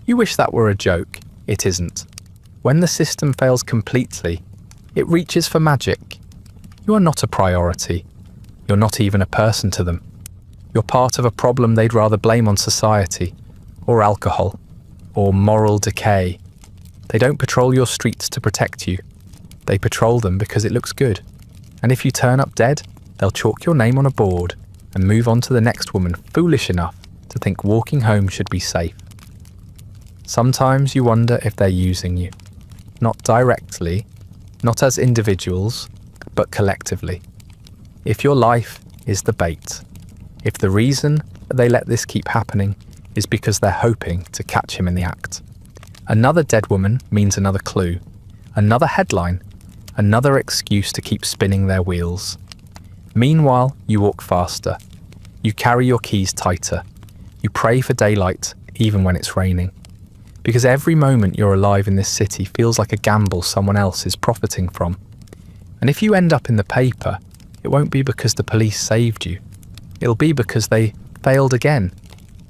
You wish that were a joke. It isn't. When the system fails completely, it reaches for magic. You are not a priority. You're not even a person to them. You're part of a problem they'd rather blame on society, or alcohol, or moral decay. They don't patrol your streets to protect you. They patrol them because it looks good. And if you turn up dead, they'll chalk your name on a board and move on to the next woman foolish enough to think walking home should be safe. Sometimes you wonder if they're using you. Not directly, not as individuals, but collectively. If your life is the bait, if the reason that they let this keep happening is because they're hoping to catch him in the act. Another dead woman means another clue, another headline, another excuse to keep spinning their wheels. Meanwhile, you walk faster. You carry your keys tighter. You pray for daylight, even when it's raining. Because every moment you're alive in this city feels like a gamble someone else is profiting from. And if you end up in the paper, it won't be because the police saved you. It'll be because they failed again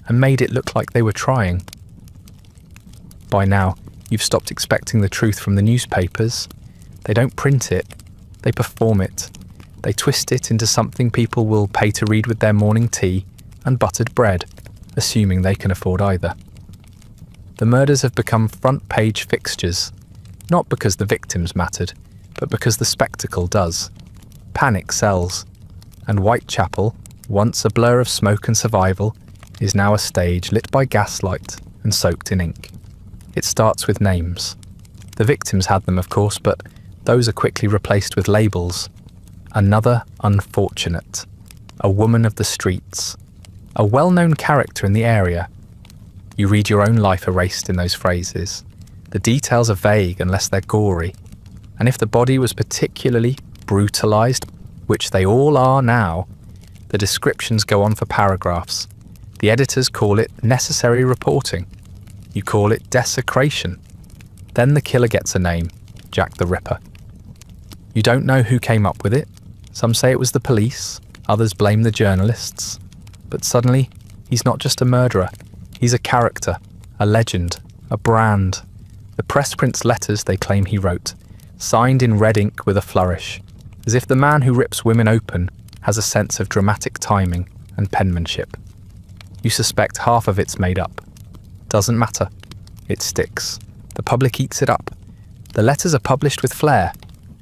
and made it look like they were trying. By now, you've stopped expecting the truth from the newspapers. They don't print it, they perform it. They twist it into something people will pay to read with their morning tea and buttered bread, assuming they can afford either. The murders have become front-page fixtures, not because the victims mattered, but because the spectacle does. Panic sells, and Whitechapel, once a blur of smoke and survival, is now a stage lit by gaslight and soaked in ink. It starts with names. The victims had them, of course, but those are quickly replaced with labels. Another unfortunate, a woman of the streets, a well-known character in the area. You read your own life erased in those phrases. The details are vague unless they're gory. And if the body was particularly brutalized, which they all are now, the descriptions go on for paragraphs. The editors call it necessary reporting. You call it desecration. Then the killer gets a name, Jack the Ripper. You don't know who came up with it. Some say it was the police, others blame the journalists. But suddenly, he's not just a murderer. He's a character, a legend, a brand. The press prints letters they claim he wrote, signed in red ink with a flourish, as if the man who rips women open has a sense of dramatic timing and penmanship. You suspect half of it's made up. Doesn't matter. It sticks. The public eats it up. The letters are published with flair.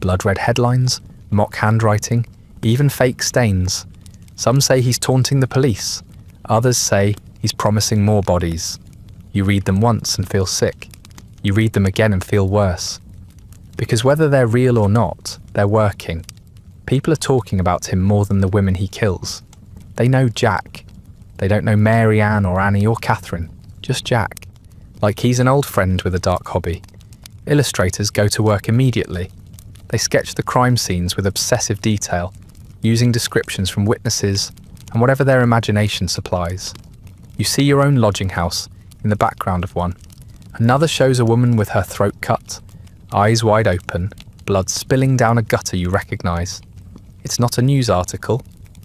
Blood-red headlines, mock handwriting, even fake stains. Some say he's taunting the police. Others say he's promising more bodies. You read them once and feel sick. You read them again and feel worse. Because whether they're real or not, they're working. People are talking about him more than the women he kills. They know Jack. They don't know Mary Ann or Annie or Catherine, just Jack. Like he's an old friend with a dark hobby. Illustrators go to work immediately. They sketch the crime scenes with obsessive detail, using descriptions from witnesses and whatever their imagination supplies. You see your own lodging house in the background of one. Another shows a woman with her throat cut, eyes wide open, blood spilling down a gutter you recognise. It's not a news article,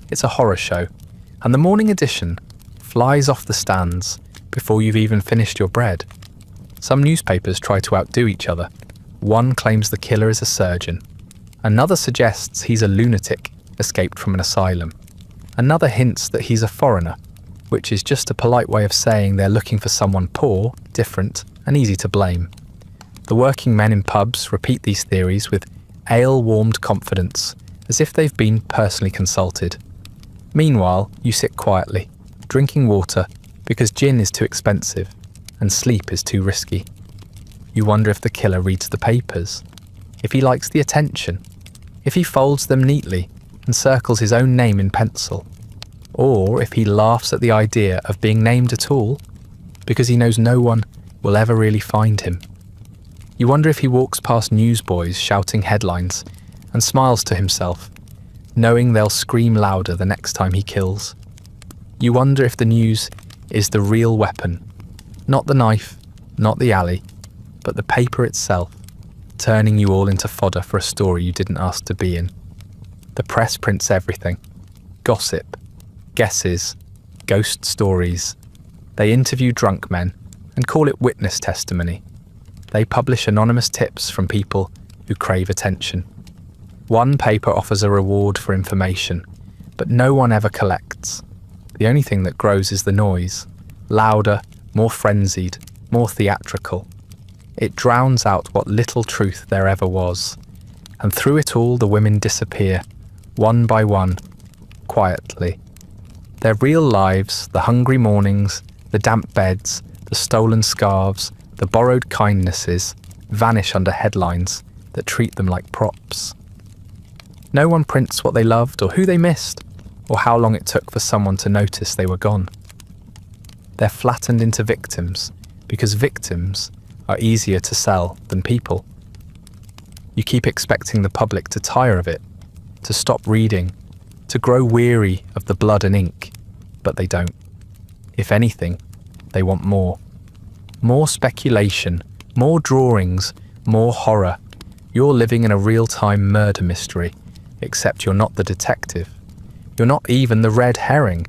it's a horror show, and the morning edition flies off the stands before you've even finished your bread. Some newspapers try to outdo each other. One claims the killer is a surgeon. Another suggests he's a lunatic escaped from an asylum. Another hints that he's a foreigner, which is just a polite way of saying they're looking for someone poor, different, and easy to blame. The working men in pubs repeat these theories with ale-warmed confidence, as if they've been personally consulted. Meanwhile, you sit quietly, drinking water because gin is too expensive and sleep is too risky. You wonder if the killer reads the papers, if he likes the attention, if he folds them neatly and circles his own name in pencil, or if he laughs at the idea of being named at all because he knows no one will ever really find him. You wonder if he walks past newsboys shouting headlines and smiles to himself, knowing they'll scream louder the next time he kills. You wonder if the news is the real weapon, not the knife, not the alley, but the paper itself, turning you all into fodder for a story you didn't ask to be in. The press prints everything. Gossip, guesses, ghost stories. They interview drunk men and call it witness testimony. They publish anonymous tips from people who crave attention. One paper offers a reward for information, but no one ever collects. The only thing that grows is the noise, louder, more frenzied, more theatrical. It drowns out what little truth there ever was, and through it all the women disappear, one by one, quietly. Their real lives, the hungry mornings, the damp beds, the stolen scarves, the borrowed kindnesses, vanish under headlines that treat them like props. No one prints what they loved or who they missed, or how long it took for someone to notice they were gone. They're flattened into victims, because victims are easier to sell than people. You keep expecting the public to tire of it, to stop reading, to grow weary of the blood and ink, but they don't. If anything, they want more. More speculation, more drawings, more horror. You're living in a real-time murder mystery, except you're not the detective. You're not even the red herring.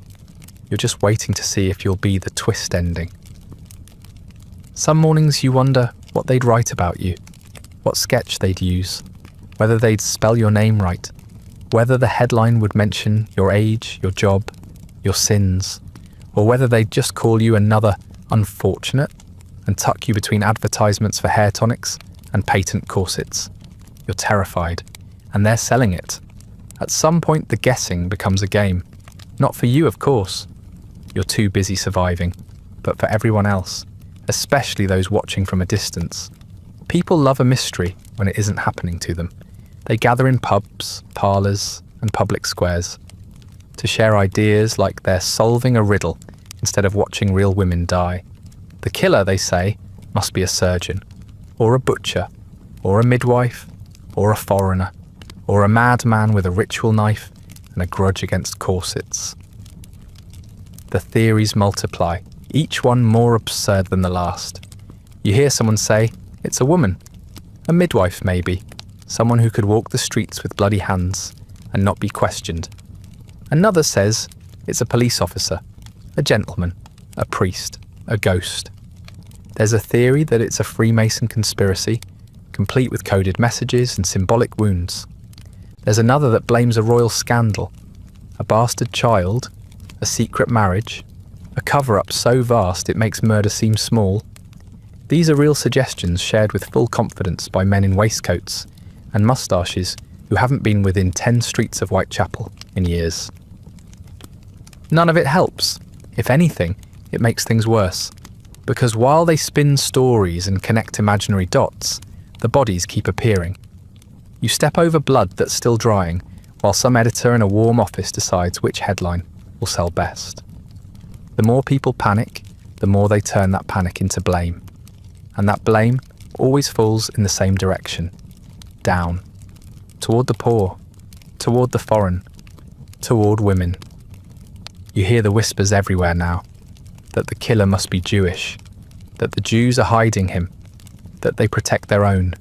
You're just waiting to see if you'll be the twist ending. Some mornings you wonder what they'd write about you, what sketch they'd use, whether they'd spell your name right, whether the headline would mention your age, your job, your sins, or whether they'd just call you another unfortunate and tuck you between advertisements for hair tonics and patent corsets. You're terrified, and they're selling it. At some point the guessing becomes a game. Not for you, of course. You're too busy surviving, but for everyone else, especially those watching from a distance. People love a mystery when it isn't happening to them. They gather in pubs, parlours, and public squares to share ideas like they're solving a riddle instead of watching real women die. The killer, they say, must be a surgeon, or a butcher, or a midwife, or a foreigner, or a madman with a ritual knife and a grudge against corsets. The theories multiply, each one more absurd than the last. You hear someone say, it's a woman, a midwife maybe, someone who could walk the streets with bloody hands and not be questioned. Another says, it's a police officer, a gentleman, a priest, a ghost. There's a theory that it's a Freemason conspiracy, complete with coded messages and symbolic wounds. There's another that blames a royal scandal, a bastard child, a secret marriage, a cover-up so vast it makes murder seem small. These are real suggestions shared with full confidence by men in waistcoats and moustaches who haven't been within 10 streets of Whitechapel in years. None of it helps. If anything, it makes things worse. Because while they spin stories and connect imaginary dots, the bodies keep appearing. You step over blood that's still drying, while some editor in a warm office decides which headline will sell best. The more people panic, the more they turn that panic into blame. And that blame always falls in the same direction. Down. Toward the poor. Toward the foreign. Toward women. You hear the whispers everywhere now. That the killer must be Jewish. That the Jews are hiding him. That they protect their own.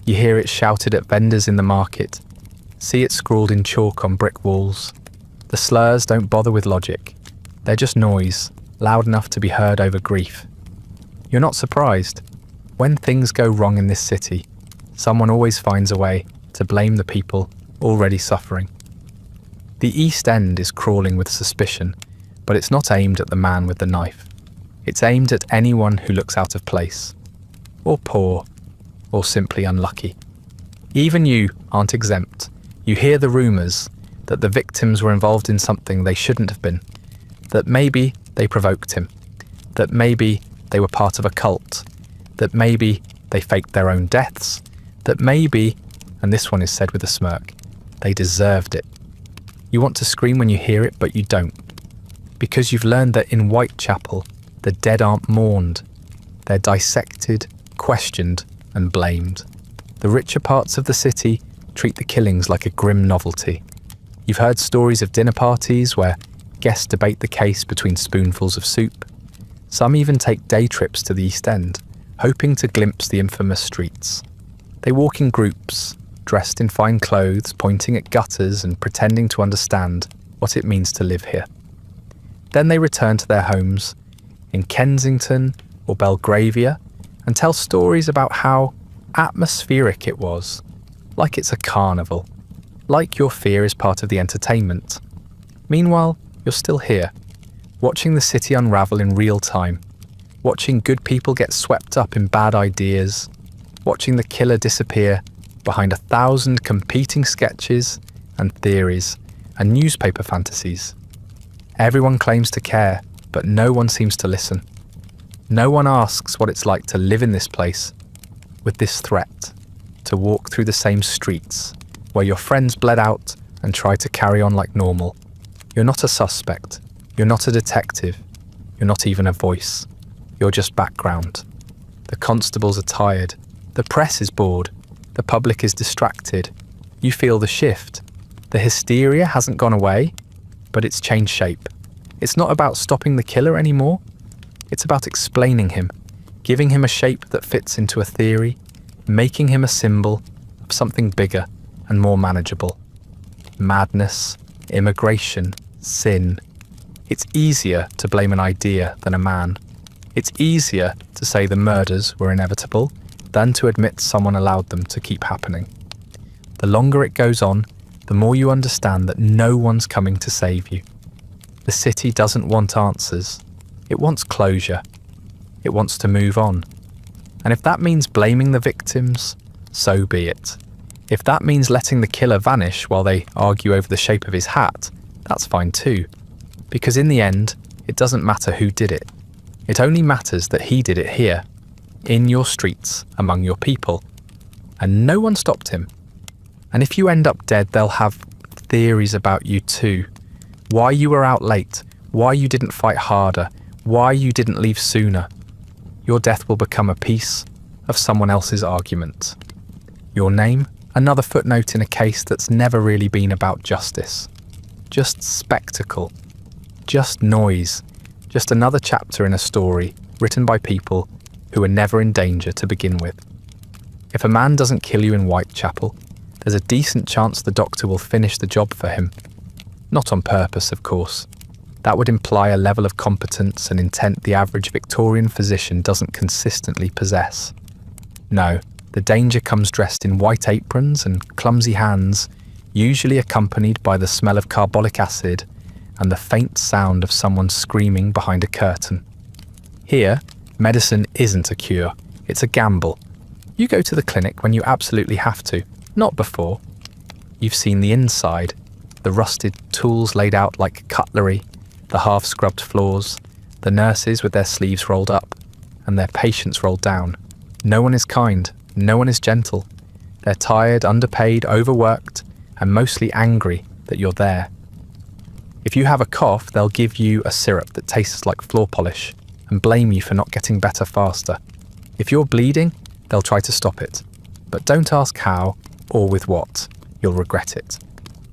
You hear it shouted at vendors in the market. See it scrawled in chalk on brick walls. The slurs don't bother with logic. They're just noise, loud enough to be heard over grief. You're not surprised. When things go wrong in this city, someone always finds a way to blame the people already suffering. The East End is crawling with suspicion, but it's not aimed at the man with the knife. It's aimed at anyone who looks out of place, or poor, or simply unlucky. Even you aren't exempt. You hear the rumours that the victims were involved in something they shouldn't have been, that maybe they provoked him, that maybe they were part of a cult, that maybe they faked their own deaths, that maybe, and this one is said with a smirk, they deserved it. You want to scream when you hear it, but you don't, because you've learned that in Whitechapel, the dead aren't mourned. They're dissected, questioned, and blamed. The richer parts of the city treat the killings like a grim novelty. You've heard stories of dinner parties where guests debate the case between spoonfuls of soup. Some even take day trips to the East End, hoping to glimpse the infamous streets. They walk in groups, dressed in fine clothes, pointing at gutters and pretending to understand what it means to live here. Then they return to their homes in Kensington or Belgravia and tell stories about how atmospheric it was, like it's a carnival, like your fear is part of the entertainment. Meanwhile, you're still here, watching the city unravel in real time, watching good people get swept up in bad ideas, watching the killer disappear behind 1,000 competing sketches and theories and newspaper fantasies. Everyone claims to care, but no one seems to listen. No one asks what it's like to live in this place with this threat, to walk through the same streets where your friends bled out and try to carry on like normal. You're not a suspect. You're not a detective. You're not even a voice. You're just background. The constables are tired. The press is bored. The public is distracted. You feel the shift. The hysteria hasn't gone away, but it's changed shape. It's not about stopping the killer anymore. It's about explaining him, giving him a shape that fits into a theory, making him a symbol of something bigger and more manageable. Madness, immigration, sin. It's easier to blame an idea than a man. It's easier to say the murders were inevitable than to admit someone allowed them to keep happening. The longer it goes on, the more you understand that no one's coming to save you. The city doesn't want answers. It wants closure. It wants to move on. And if that means blaming the victims, so be it. If that means letting the killer vanish while they argue over the shape of his hat, that's fine too. Because in the end, it doesn't matter who did it. It only matters that he did it here, in your streets, among your people. And no one stopped him. And if you end up dead, they'll have theories about you too. Why you were out late, why you didn't fight harder, why you didn't leave sooner. Your death will become a piece of someone else's argument. Your name, another footnote in a case that's never really been about justice. Just spectacle. Just noise. Just another chapter in a story written by people who were never in danger to begin with. If a man doesn't kill you in Whitechapel, there's a decent chance the doctor will finish the job for him. Not on purpose, of course. That would imply a level of competence and intent the average Victorian physician doesn't consistently possess. No, the danger comes dressed in white aprons and clumsy hands, usually accompanied by the smell of carbolic acid and the faint sound of someone screaming behind a curtain. Here, medicine isn't a cure, it's a gamble. You go to the clinic when you absolutely have to, not before. You've seen the inside, the rusted tools laid out like cutlery, The half-scrubbed floors, the nurses with their sleeves rolled up, and their patients rolled down. No one is kind, no one is gentle. They're tired, underpaid, overworked, and mostly angry that you're there. If you have a cough, they'll give you a syrup that tastes like floor polish and blame you for not getting better faster. If you're bleeding, they'll try to stop it. But don't ask how or with what. You'll regret it.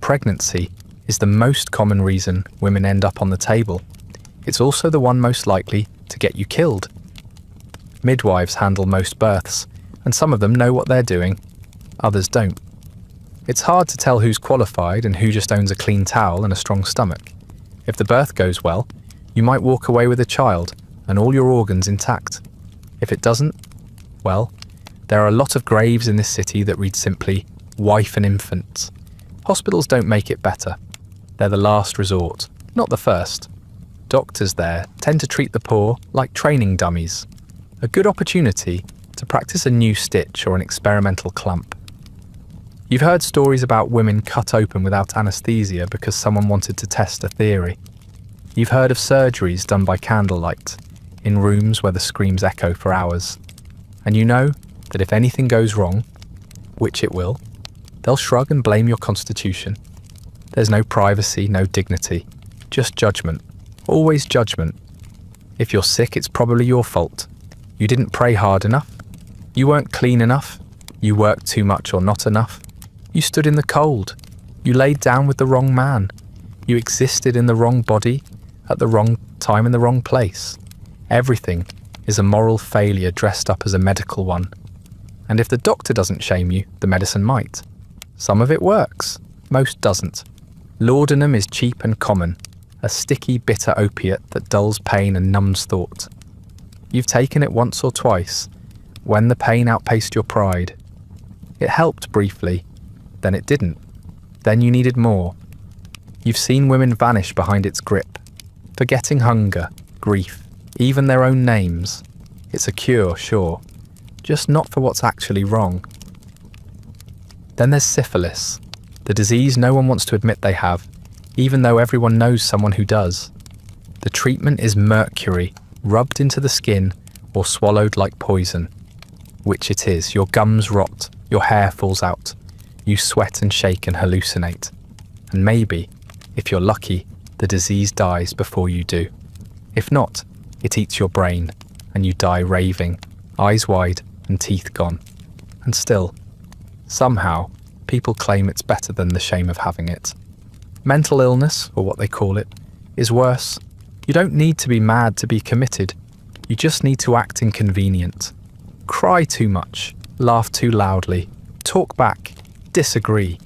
Pregnancy is the most common reason women end up on the table. It's also the one most likely to get you killed. Midwives handle most births, and some of them know what they're doing, others don't. It's hard to tell who's qualified and who just owns a clean towel and a strong stomach. If the birth goes well, you might walk away with a child and all your organs intact. If it doesn't, well, there are a lot of graves in this city that read simply, "Wife and infants." Hospitals don't make it better. They're the last resort, not the first. Doctors there tend to treat the poor like training dummies. A good opportunity to practice a new stitch or an experimental clump. You've heard stories about women cut open without anaesthesia because someone wanted to test a theory. You've heard of surgeries done by candlelight, in rooms where the screams echo for hours. And you know that if anything goes wrong, which it will, they'll shrug and blame your constitution. There's no privacy, no dignity, just judgment. Always judgment. If you're sick, it's probably your fault. You didn't pray hard enough. You weren't clean enough. You worked too much or not enough. You stood in the cold. You laid down with the wrong man. You existed in the wrong body, at the wrong time in the wrong place. Everything is a moral failure dressed up as a medical one. And if the doctor doesn't shame you, the medicine might. Some of it works, most doesn't. Laudanum is cheap and common, a sticky, bitter opiate that dulls pain and numbs thought. You've taken it once or twice, when the pain outpaced your pride. It helped briefly, then it didn't. Then you needed more. You've seen women vanish behind its grip, forgetting hunger, grief, even their own names. It's a cure, sure, just not for what's actually wrong. Then there's syphilis, the disease no one wants to admit they have, even though everyone knows someone who does. The treatment is mercury, rubbed into the skin or swallowed like poison. Which it is, your gums rot, your hair falls out, you sweat and shake and hallucinate. And maybe, if you're lucky, the disease dies before you do. If not, it eats your brain, and you die raving, eyes wide and teeth gone. And still, somehow, people claim it's better than the shame of having it. Mental illness, or what they call it, is worse. You don't need to be mad to be committed. You just need to act inconvenient. Cry too much, laugh too loudly, talk back, disagree.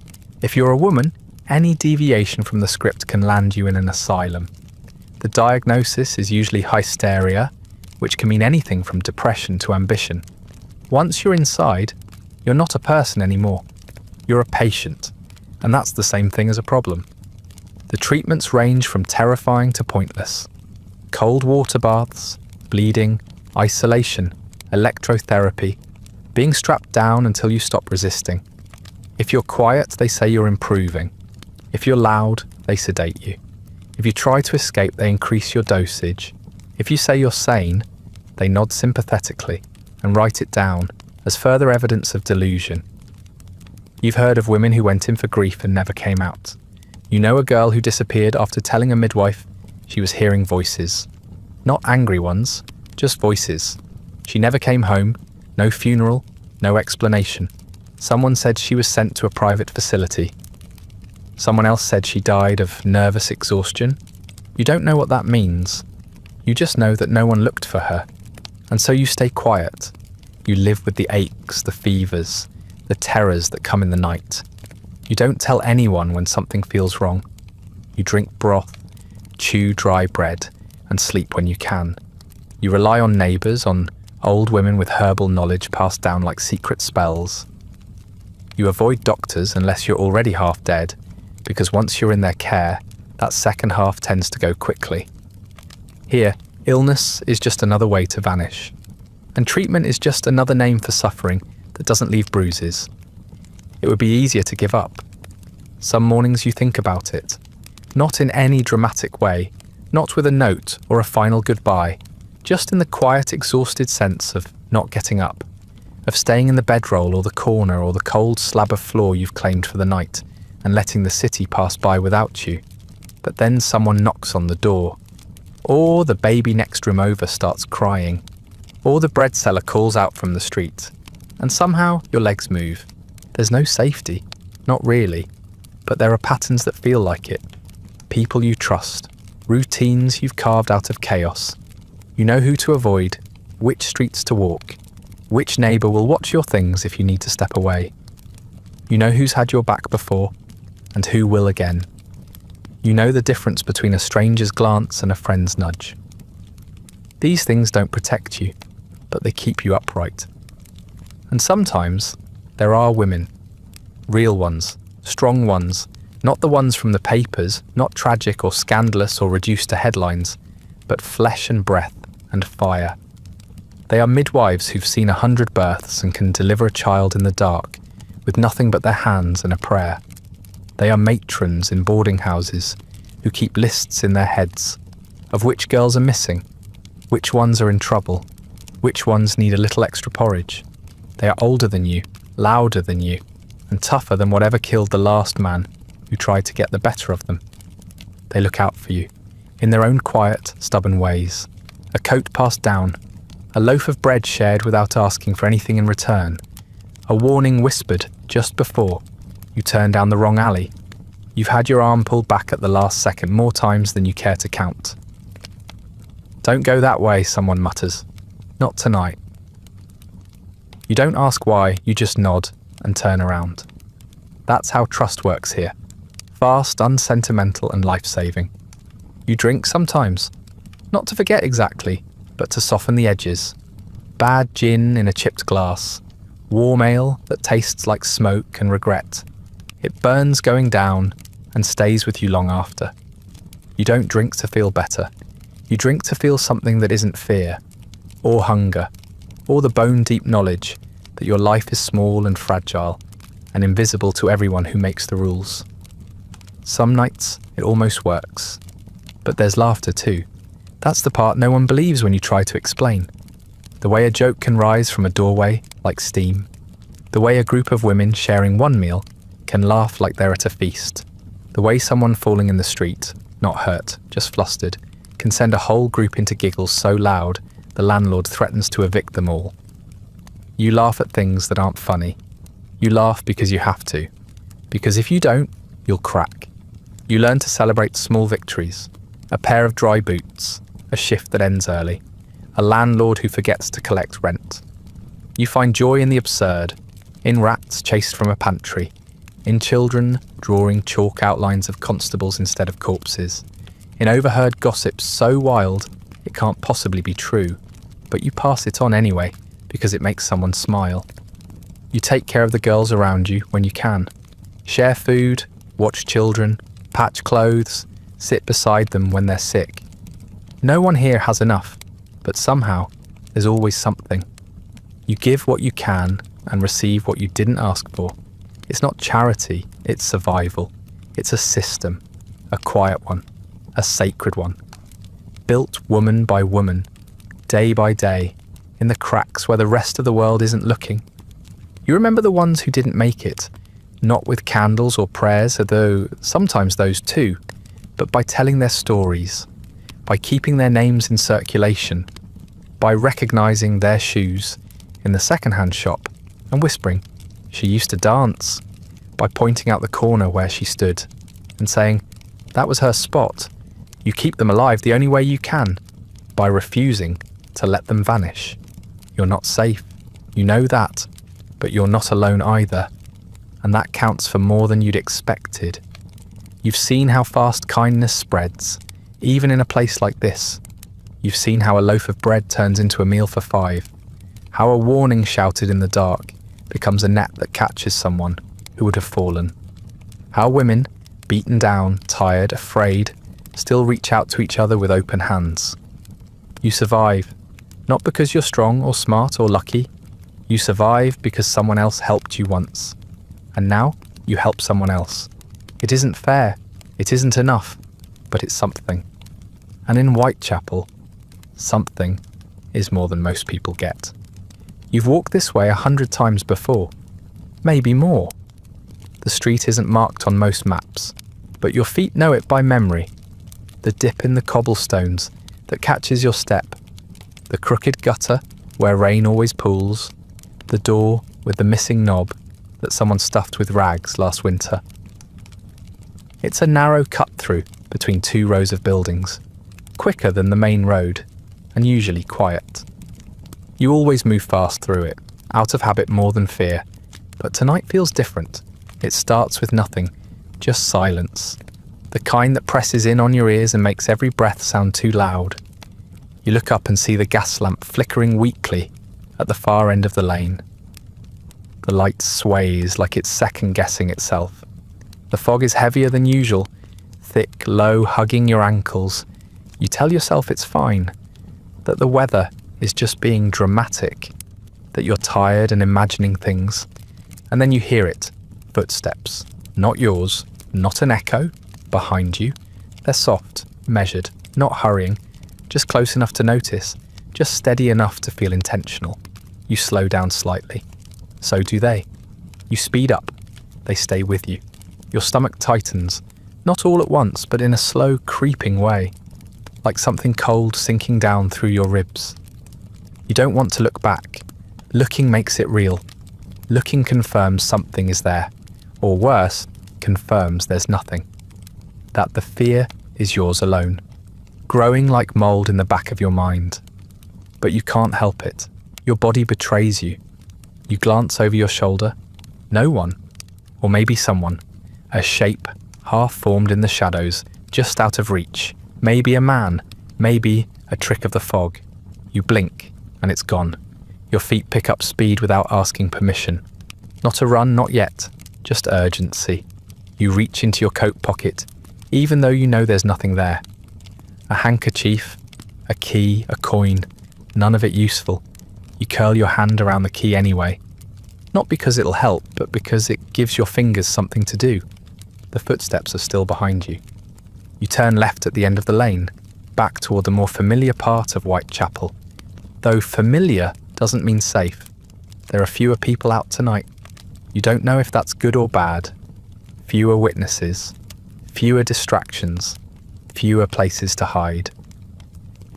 If you're a woman, any deviation from the script can land you in an asylum. The diagnosis is usually hysteria, which can mean anything from depression to ambition. Once you're inside, you're not a person anymore. You're a patient, and that's the same thing as a problem. The treatments range from terrifying to pointless. Cold water baths, bleeding, isolation, electrotherapy, being strapped down until you stop resisting. If you're quiet, they say you're improving. If you're loud, they sedate you. If you try to escape, they increase your dosage. If you say you're sane, they nod sympathetically and write it down as further evidence of delusion. You've heard of women who went in for grief and never came out. You know a girl who disappeared after telling a midwife she was hearing voices. Not angry ones, just voices. She never came home, no funeral, no explanation. Someone said she was sent to a private facility. Someone else said she died of nervous exhaustion. You don't know what that means. You just know that no one looked for her. And so you stay quiet. You live with the aches, the fevers, the terrors that come in the night. You don't tell anyone when something feels wrong. You drink broth, chew dry bread, and sleep when you can. You rely on neighbours, on old women with herbal knowledge passed down like secret spells. You avoid doctors unless you're already half dead, because once you're in their care, that second half tends to go quickly. Here, illness is just another way to vanish. And treatment is just another name for suffering that doesn't leave bruises. It would be easier to give up. Some mornings you think about it. Not in any dramatic way, Not with a note or a final goodbye, just in the quiet, exhausted sense of not getting up, of staying in the bedroll or the corner or the cold slab of floor you've claimed for the night and letting the city pass by without you. But then someone knocks on the door, or the baby next room over starts crying, or the bread seller calls out from the street, and somehow your legs move. There's no safety, not really, but there are patterns that feel like it. People you trust, routines you've carved out of chaos. You know who to avoid, which streets to walk, which neighbour will watch your things if you need to step away. You know who's had your back before, and who will again. You know the difference between a stranger's glance and a friend's nudge. These things don't protect you, but they keep you upright. And sometimes there are women, real ones, strong ones, not the ones from the papers, not tragic or scandalous or reduced to headlines, but flesh and breath and fire. They are midwives who've seen 100 births and can deliver a child in the dark with nothing but their hands and a prayer. They are matrons in boarding houses who keep lists in their heads of which girls are missing, which ones are in trouble, which ones need a little extra porridge. They are older than you, louder than you, and tougher than whatever killed the last man who tried to get the better of them. They look out for you, in their own quiet, stubborn ways. A coat passed down, a loaf of bread shared without asking for anything in return, a warning whispered just before you turn down the wrong alley. You've had your arm pulled back at the last second more times than you care to count. Don't go that way, someone mutters. Not tonight. You don't ask why, you just nod and turn around. That's how trust works here. Fast, unsentimental and life-saving. You drink sometimes. Not to forget exactly, but to soften the edges. Bad gin in a chipped glass. Warm ale that tastes like smoke and regret. It burns going down and stays with you long after. You don't drink to feel better. You drink to feel something that isn't fear, or hunger, or the bone-deep knowledge that your life is small and fragile and invisible to everyone who makes the rules. Some nights it almost works, but there's laughter too. That's the part no one believes when you try to explain. The way a joke can rise from a doorway like steam. The way a group of women sharing one meal can laugh like they're at a feast. The way someone falling in the street, not hurt, just flustered, can send a whole group into giggles so loud the landlord threatens to evict them all. You laugh at things that aren't funny. You laugh because you have to. Because if you don't, you'll crack. You learn to celebrate small victories. A pair of dry boots, a shift that ends early, a landlord who forgets to collect rent. You find joy in the absurd, in rats chased from a pantry, in children drawing chalk outlines of constables instead of corpses, in overheard gossip so wild it can't possibly be true, but you pass it on anyway because it makes someone smile. You take care of the girls around you when you can. Share food, watch children, patch clothes, sit beside them when they're sick. No one here has enough, but somehow there's always something. You give what you can and receive what you didn't ask for. It's not charity, it's survival. It's a system, a quiet one, a sacred one. Built woman by woman, day by day, in the cracks where the rest of the world isn't looking. You remember the ones who didn't make it, not with candles or prayers, although sometimes those too, but by telling their stories, by keeping their names in circulation, by recognizing their shoes in the second-hand shop and whispering, "She used to dance," by pointing out the corner where she stood and saying, "That was her spot." You keep them alive the only way you can, by refusing to let them vanish. You're not safe, you know that, but you're not alone either, and that counts for more than you'd expected. You've seen how fast kindness spreads, even in a place like this. You've seen how a loaf of bread turns into a meal for 5, how a warning shouted in the dark becomes a net that catches someone who would have fallen, how women, beaten down, tired, afraid, still reach out to each other with open hands. You survive, not because you're strong or smart or lucky. You survive because someone else helped you once, and now you help someone else. It isn't fair, it isn't enough, but it's something. And in Whitechapel, something is more than most people get. You've walked this way 100 times before, maybe more. The street isn't marked on most maps, but your feet know it by memory. The dip in the cobblestones that catches your step, the crooked gutter where rain always pools, the door with the missing knob that someone stuffed with rags last winter. It's a narrow cut-through between two rows of buildings, quicker than the main road, and usually quiet. You always move fast through it, out of habit more than fear, but tonight feels different. It starts with nothing, just silence, the kind that presses in on your ears and makes every breath sound too loud. You look up and see the gas lamp flickering weakly at the far end of the lane. The light sways like it's second-guessing itself. The fog is heavier than usual, thick, low, hugging your ankles. You tell yourself it's fine, that the weather is just being dramatic, that you're tired and imagining things. And then you hear it, footsteps, not yours, not an echo, behind you. They're soft, measured, not hurrying, just close enough to notice, just steady enough to feel intentional. You slow down slightly. So do they. You speed up. They stay with you. Your stomach tightens, not all at once, but in a slow, creeping way, like something cold sinking down through your ribs. You don't want to look back. Looking makes it real. Looking confirms something is there, or worse, confirms there's nothing. That the fear is yours alone, growing like mold in the back of your mind. But you can't help it. Your body betrays you. You glance over your shoulder. No one, or maybe someone, a shape half-formed in the shadows, just out of reach. Maybe a man, maybe a trick of the fog. You blink, and it's gone. Your feet pick up speed without asking permission. Not a run, not yet, just urgency. You reach into your coat pocket, even though you know there's nothing there. A handkerchief, a key, a coin, none of it useful. You curl your hand around the key anyway. Not because it'll help, but because it gives your fingers something to do. The footsteps are still behind you. You turn left at the end of the lane, back toward the more familiar part of Whitechapel. Though familiar doesn't mean safe. There are fewer people out tonight. You don't know if that's good or bad. Fewer witnesses, fewer distractions, fewer places to hide.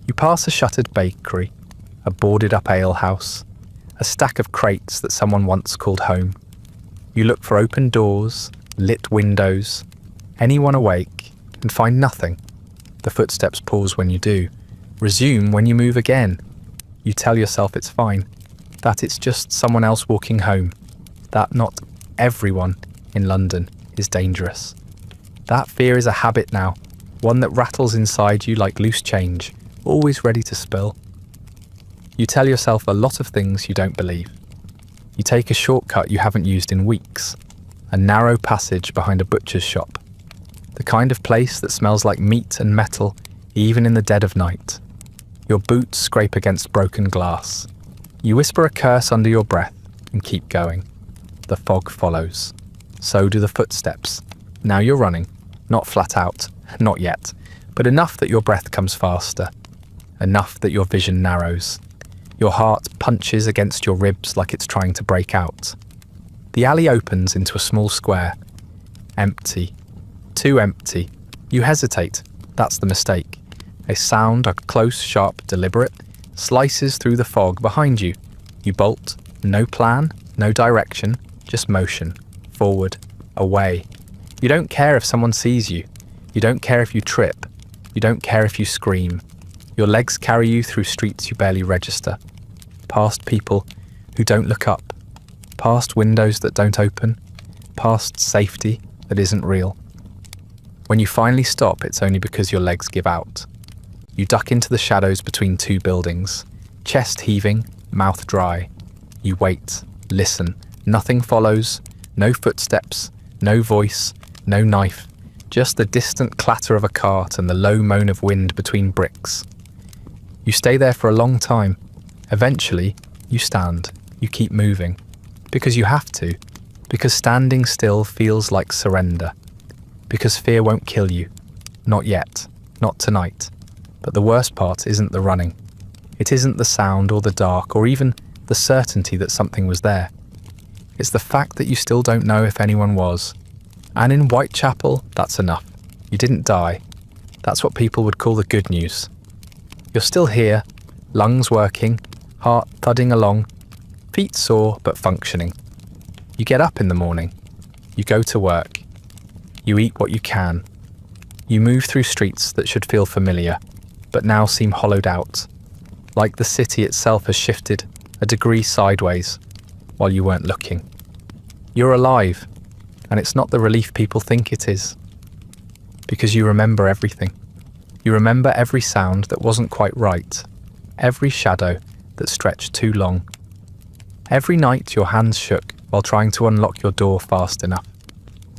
You pass a shuttered bakery, a boarded-up alehouse, a stack of crates that someone once called home. You look for open doors, lit windows, anyone awake, and find nothing. The footsteps pause when you do, resume when you move again. You tell yourself it's fine, that it's just someone else walking home, that not everyone in London is dangerous. That fear is a habit now, one that rattles inside you like loose change, always ready to spill. You tell yourself a lot of things you don't believe. You take a shortcut you haven't used in weeks, a narrow passage behind a butcher's shop, the kind of place that smells like meat and metal even in the dead of night. Your boots scrape against broken glass. You whisper a curse under your breath and keep going. The fog follows. So do the footsteps. Now you're running, not flat out, not yet, but enough that your breath comes faster, enough that your vision narrows. Your heart punches against your ribs like it's trying to break out. The alley opens into a small square. Empty. Too empty. You hesitate. That's the mistake. A sound, a close, sharp, deliberate, slices through the fog behind you. You bolt. No plan, no direction, just motion. Forward. Away. You don't care if someone sees you. You don't care if you trip. You don't care if you scream. Your legs carry you through streets you barely register. Past people who don't look up. Past windows that don't open. Past safety that isn't real. When you finally stop, it's only because your legs give out. You duck into the shadows between two buildings, chest heaving, mouth dry. You wait, listen. Nothing follows. No footsteps, no voice, no knife. Just the distant clatter of a cart and the low moan of wind between bricks. You stay there for a long time. Eventually, you stand. You keep moving. Because you have to. Because standing still feels like surrender. Because fear won't kill you. Not yet. Not tonight. But the worst part isn't the running. It isn't the sound or the dark or even the certainty that something was there. It's the fact that you still don't know if anyone was. And in Whitechapel, that's enough. You didn't die. That's what people would call the good news. You're still here, lungs working, heart thudding along, feet sore but functioning. You get up in the morning. You go to work. You eat what you can. You move through streets that should feel familiar, but now seem hollowed out, like the city itself has shifted a degree sideways while you weren't looking. You're alive, and it's not the relief people think it is, because you remember everything. You remember every sound that wasn't quite right, every shadow that stretched too long. Every night your hands shook while trying to unlock your door fast enough,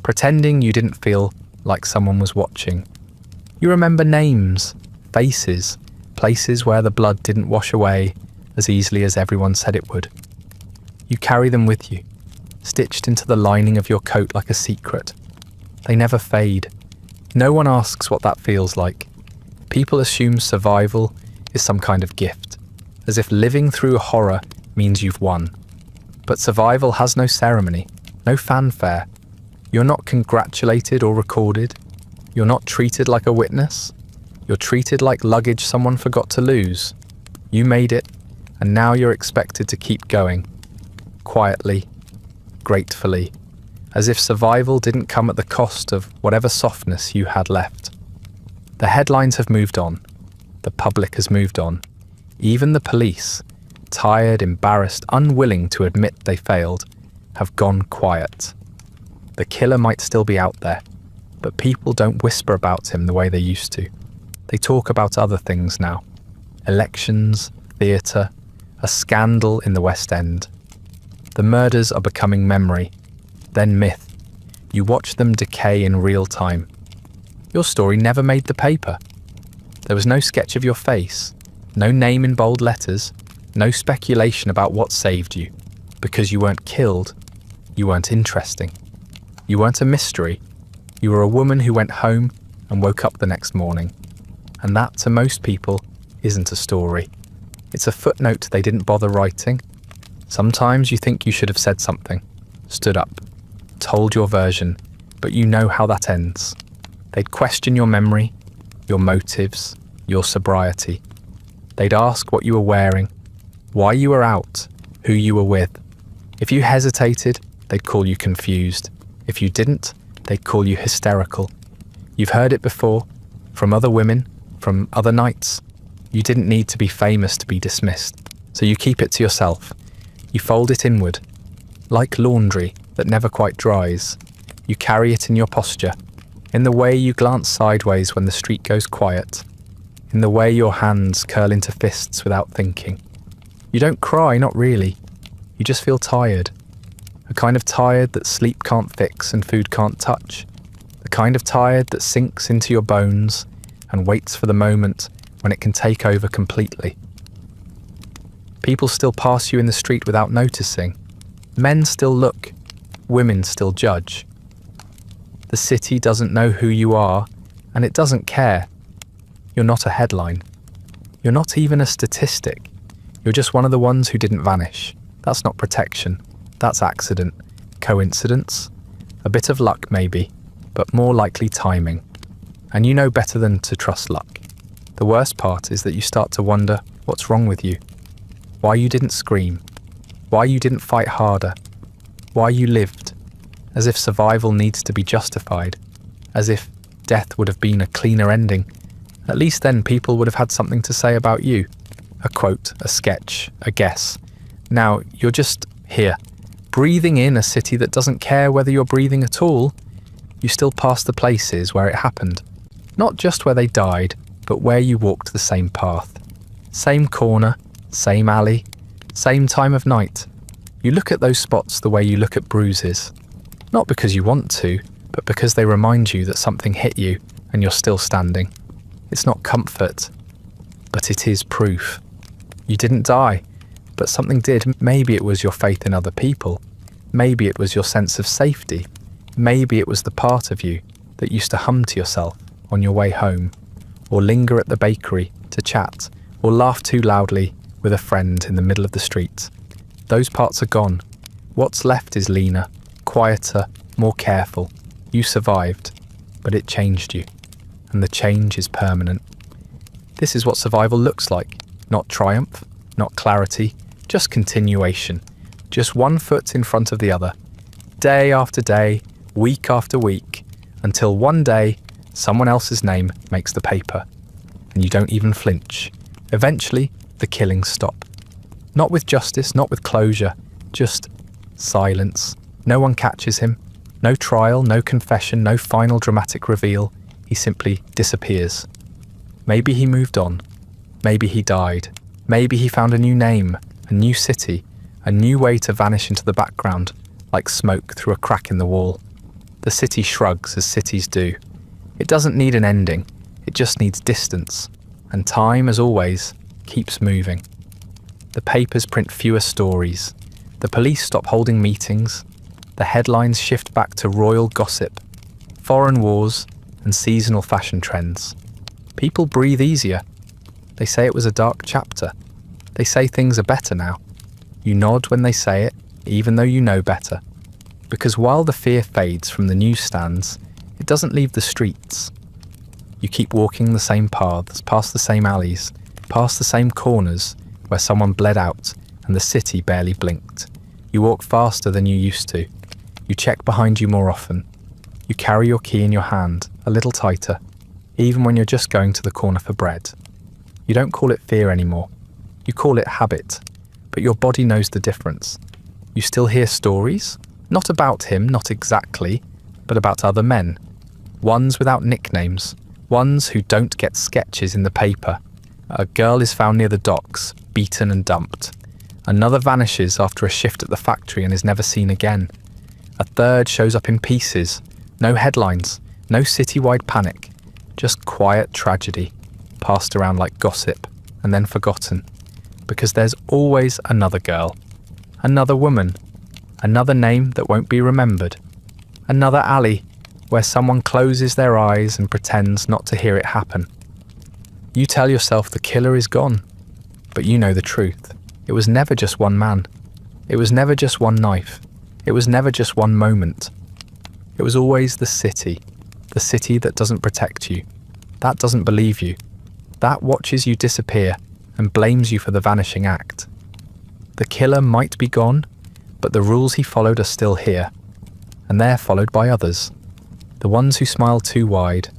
pretending you didn't feel like someone was watching. You remember names, faces, places where the blood didn't wash away as easily as everyone said it would. You carry them with you, stitched into the lining of your coat like a secret. They never fade. No one asks what that feels like. People assume survival is some kind of gift, as if living through horror means you've won. But survival has no ceremony, no fanfare. You're not congratulated or recorded. You're not treated like a witness. You're treated like luggage someone forgot to lose. You made it, and now you're expected to keep going. Quietly, gratefully, as if survival didn't come at the cost of whatever softness you had left. The headlines have moved on. The public has moved on. Even the police, tired, embarrassed, unwilling to admit they failed, have gone quiet. The killer might still be out there, but people don't whisper about him the way they used to. They talk about other things now. Elections, theatre, a scandal in the West End. The murders are becoming memory, then myth. You watch them decay in real time. Your story never made the paper. There was no sketch of your face, no name in bold letters, no speculation about what saved you. Because you weren't killed, you weren't interesting. You weren't a mystery. You were a woman who went home and woke up the next morning. And that, to most people, isn't a story. It's a footnote they didn't bother writing. Sometimes you think you should have said something, stood up, told your version, but you know how that ends. They'd question your memory, your motives, your sobriety. They'd ask what you were wearing, why you were out, who you were with. If you hesitated, they'd call you confused. If you didn't, they'd call you hysterical. You've heard it before, from other women, from other nights. You didn't need to be famous to be dismissed, so you keep it to yourself. You fold it inward, like laundry that never quite dries. You carry it in your posture, in the way you glance sideways when the street goes quiet, in the way your hands curl into fists without thinking. You don't cry, not really. You just feel tired. A kind of tired that sleep can't fix and food can't touch. The kind of tired that sinks into your bones and waits for the moment when it can take over completely. People still pass you in the street without noticing. Men still look. Women still judge. The city doesn't know who you are, and it doesn't care. You're not a headline. You're not even a statistic. You're just one of the ones who didn't vanish. That's not protection. That's accident. Coincidence. A bit of luck, maybe, but more likely timing. And you know better than to trust luck. The worst part is that you start to wonder what's wrong with you. Why you didn't scream. Why you didn't fight harder. Why you lived. As if survival needs to be justified. As if death would have been a cleaner ending. At least then people would have had something to say about you. A quote, a sketch, a guess. Now you're just here, breathing in a city that doesn't care whether you're breathing at all. You still pass the places where it happened. Not just where they died, but where you walked the same path. Same corner, same alley, same time of night. You look at those spots the way you look at bruises. Not because you want to, but because they remind you that something hit you and you're still standing. It's not comfort, but it is proof. You didn't die, but something did. Maybe it was your faith in other people. Maybe it was your sense of safety. Maybe it was the part of you that used to hum to yourself on your way home, or linger at the bakery to chat, or laugh too loudly with a friend in the middle of the street. Those parts are gone. What's left is leaner, quieter, more careful. You survived, but it changed you, and the change is permanent. This is what survival looks like. Not triumph, not clarity, just continuation. Just one foot in front of the other. Day after day, week after week, until one day, someone else's name makes the paper, and you don't even flinch. Eventually, the killings stop. Not with justice, not with closure, just silence. No one catches him. No trial, no confession, no final dramatic reveal. He simply disappears. Maybe he moved on. Maybe he died. Maybe he found a new name, a new city, a new way to vanish into the background, like smoke through a crack in the wall. The city shrugs as cities do. It doesn't need an ending. It just needs distance. And time, as always, keeps moving. The papers print fewer stories. The police stop holding meetings. The headlines shift back to royal gossip, foreign wars, and seasonal fashion trends. People breathe easier. They say it was a dark chapter. They say things are better now. You nod when they say it, even though you know better. Because while the fear fades from the newsstands, it doesn't leave the streets. You keep walking the same paths, past the same alleys, past the same corners where someone bled out and the city barely blinked. You walk faster than you used to. You check behind you more often. You carry your key in your hand, a little tighter, even when you're just going to the corner for bread. You don't call it fear anymore. You call it habit, but your body knows the difference. You still hear stories, not about him, not exactly, but about other men. Ones without nicknames, ones who don't get sketches in the paper. A girl is found near the docks, beaten and dumped. Another vanishes after a shift at the factory and is never seen again. A third shows up in pieces. No headlines, no citywide panic, just quiet tragedy, passed around like gossip and then forgotten. Because there's always another girl, another woman, another name that won't be remembered, another alley where someone closes their eyes and pretends not to hear it happen. You tell yourself the killer is gone, but you know the truth. It was never just one man. It was never just one knife. It was never just one moment. It was always the city that doesn't protect you, that doesn't believe you, that watches you disappear and blames you for the vanishing act. The killer might be gone, but the rules he followed are still here, and they're followed by others. The ones who smile too wide,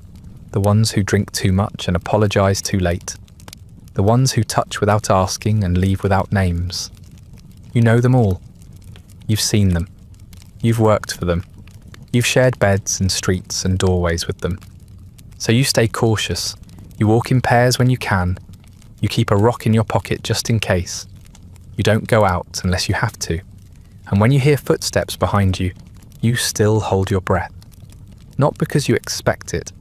the ones who drink too much and apologize too late, the ones who touch without asking and leave without names. You know them all. You've seen them. You've worked for them. You've shared beds and streets and doorways with them. So you stay cautious. You walk in pairs when you can. You keep a rock in your pocket just in case. You don't go out unless you have to. And when you hear footsteps behind you, you still hold your breath. Not because you expect it,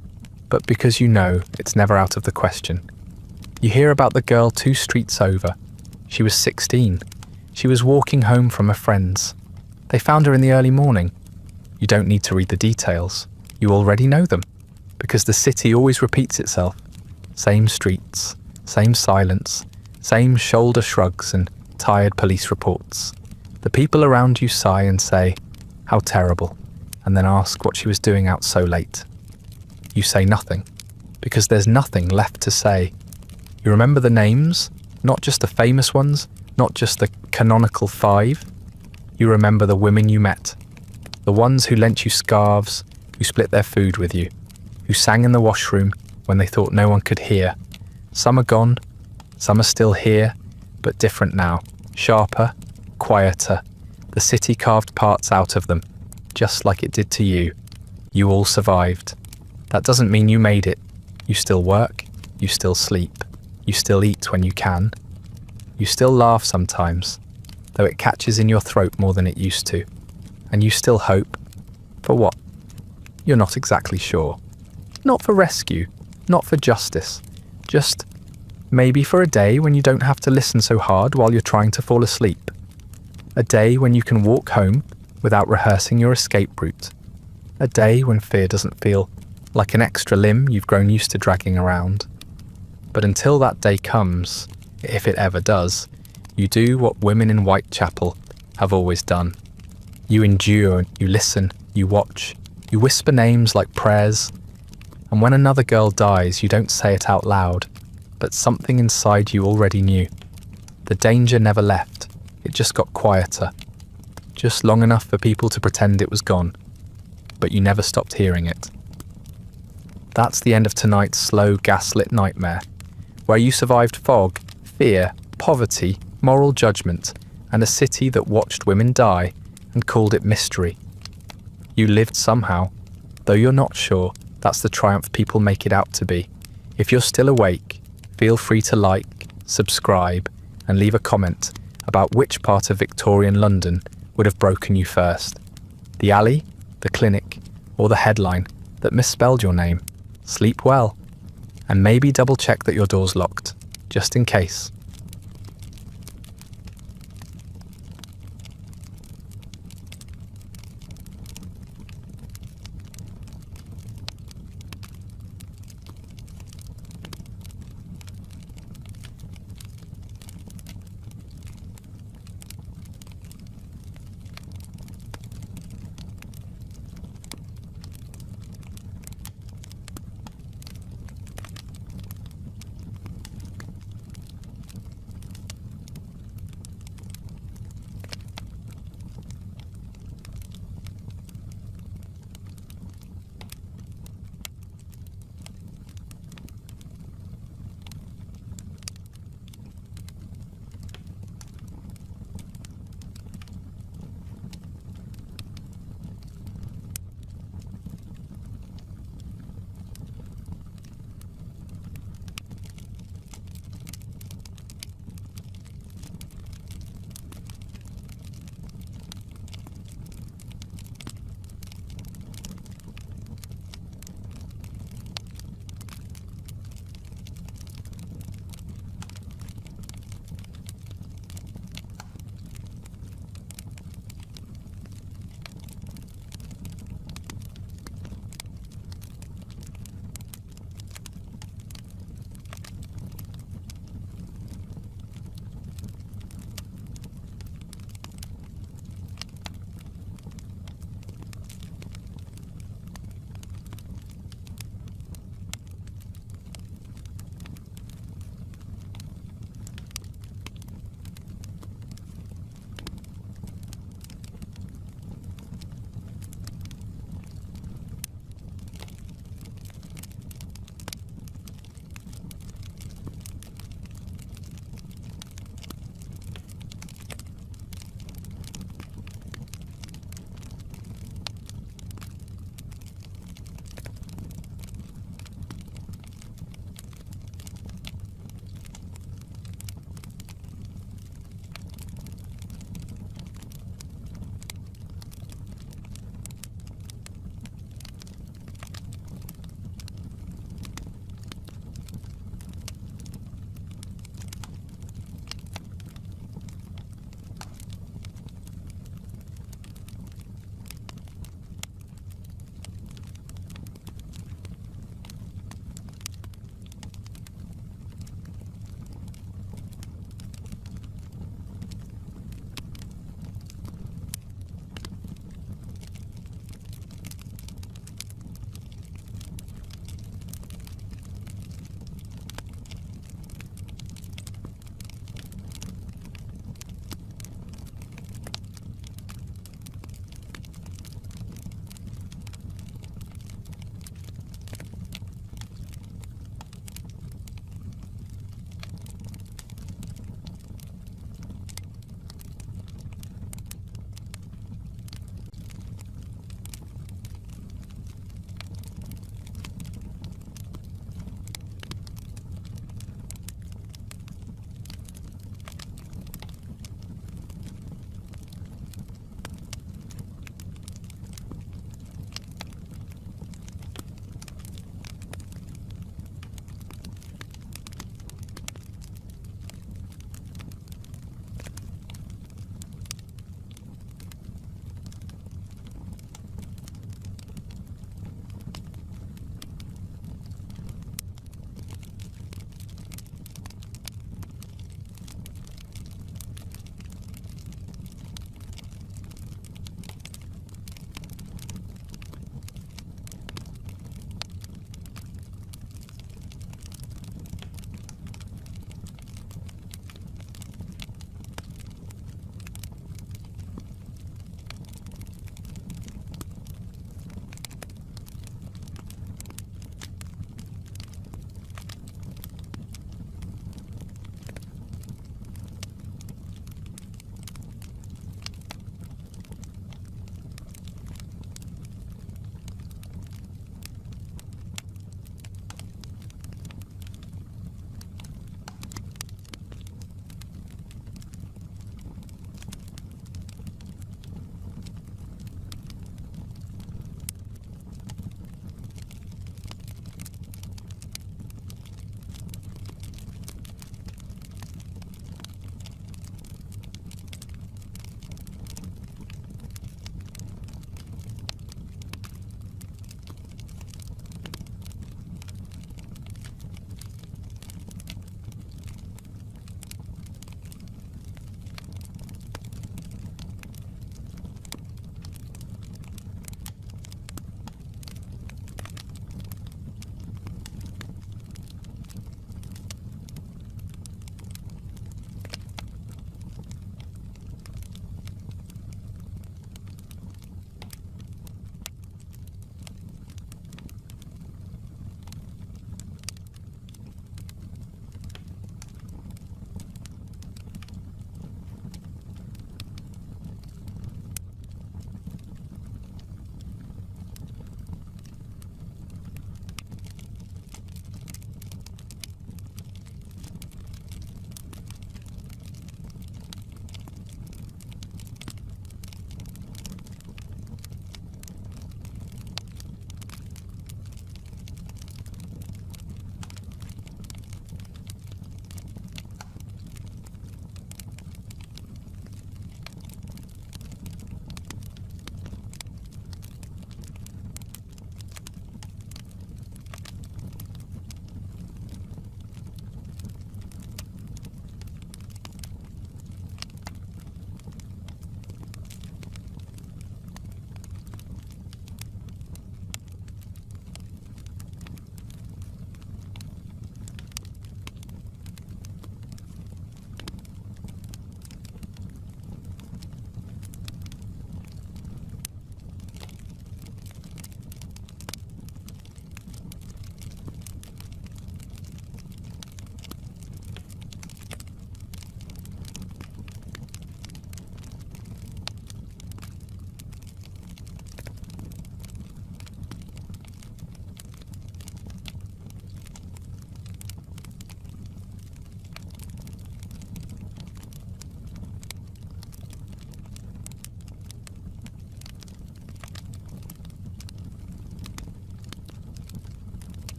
but because you know it's never out of the question. You hear about the girl 2 streets over. She was 16. She was walking home from a friend's. They found her in the early morning. You don't need to read the details. You already know them, because the city always repeats itself. Same streets, same silence, same shoulder shrugs and tired police reports. The people around you sigh and say, "How terrible," and then ask what she was doing out so late. You say nothing, because there's nothing left to say. You remember the names, not just the famous ones, not just the canonical 5. You remember the women you met, the ones who lent you scarves, who split their food with you, who sang in the washroom when they thought no one could hear. Some are gone, some are still here, but different now, sharper, quieter. The city carved parts out of them, just like it did to you. You all survived. That doesn't mean you made it. You still work, you still sleep, you still eat when you can. You still laugh sometimes, though it catches in your throat more than it used to. And you still hope. For what? You're not exactly sure. Not for rescue, not for justice. Just maybe for a day when you don't have to listen so hard while you're trying to fall asleep. A day when you can walk home without rehearsing your escape route. A day when fear doesn't feel like an extra limb you've grown used to dragging around. But until that day comes, if it ever does, you do what women in Whitechapel have always done. You endure, you listen, you watch, you whisper names like prayers, and when another girl dies, you don't say it out loud, but something inside you already knew. The danger never left, it just got quieter, just long enough for people to pretend it was gone, but you never stopped hearing it. That's the end of tonight's slow, gaslit nightmare, where you survived fog, fear, poverty, moral judgment, and a city that watched women die and called it mystery. You lived somehow, though you're not sure. That's the triumph people make it out to be. If you're still awake, feel free to like, subscribe, and leave a comment about which part of Victorian London would have broken you first. The alley, the clinic, or the headline that misspelled your name. Sleep well, and maybe double check that your door's locked, just in case.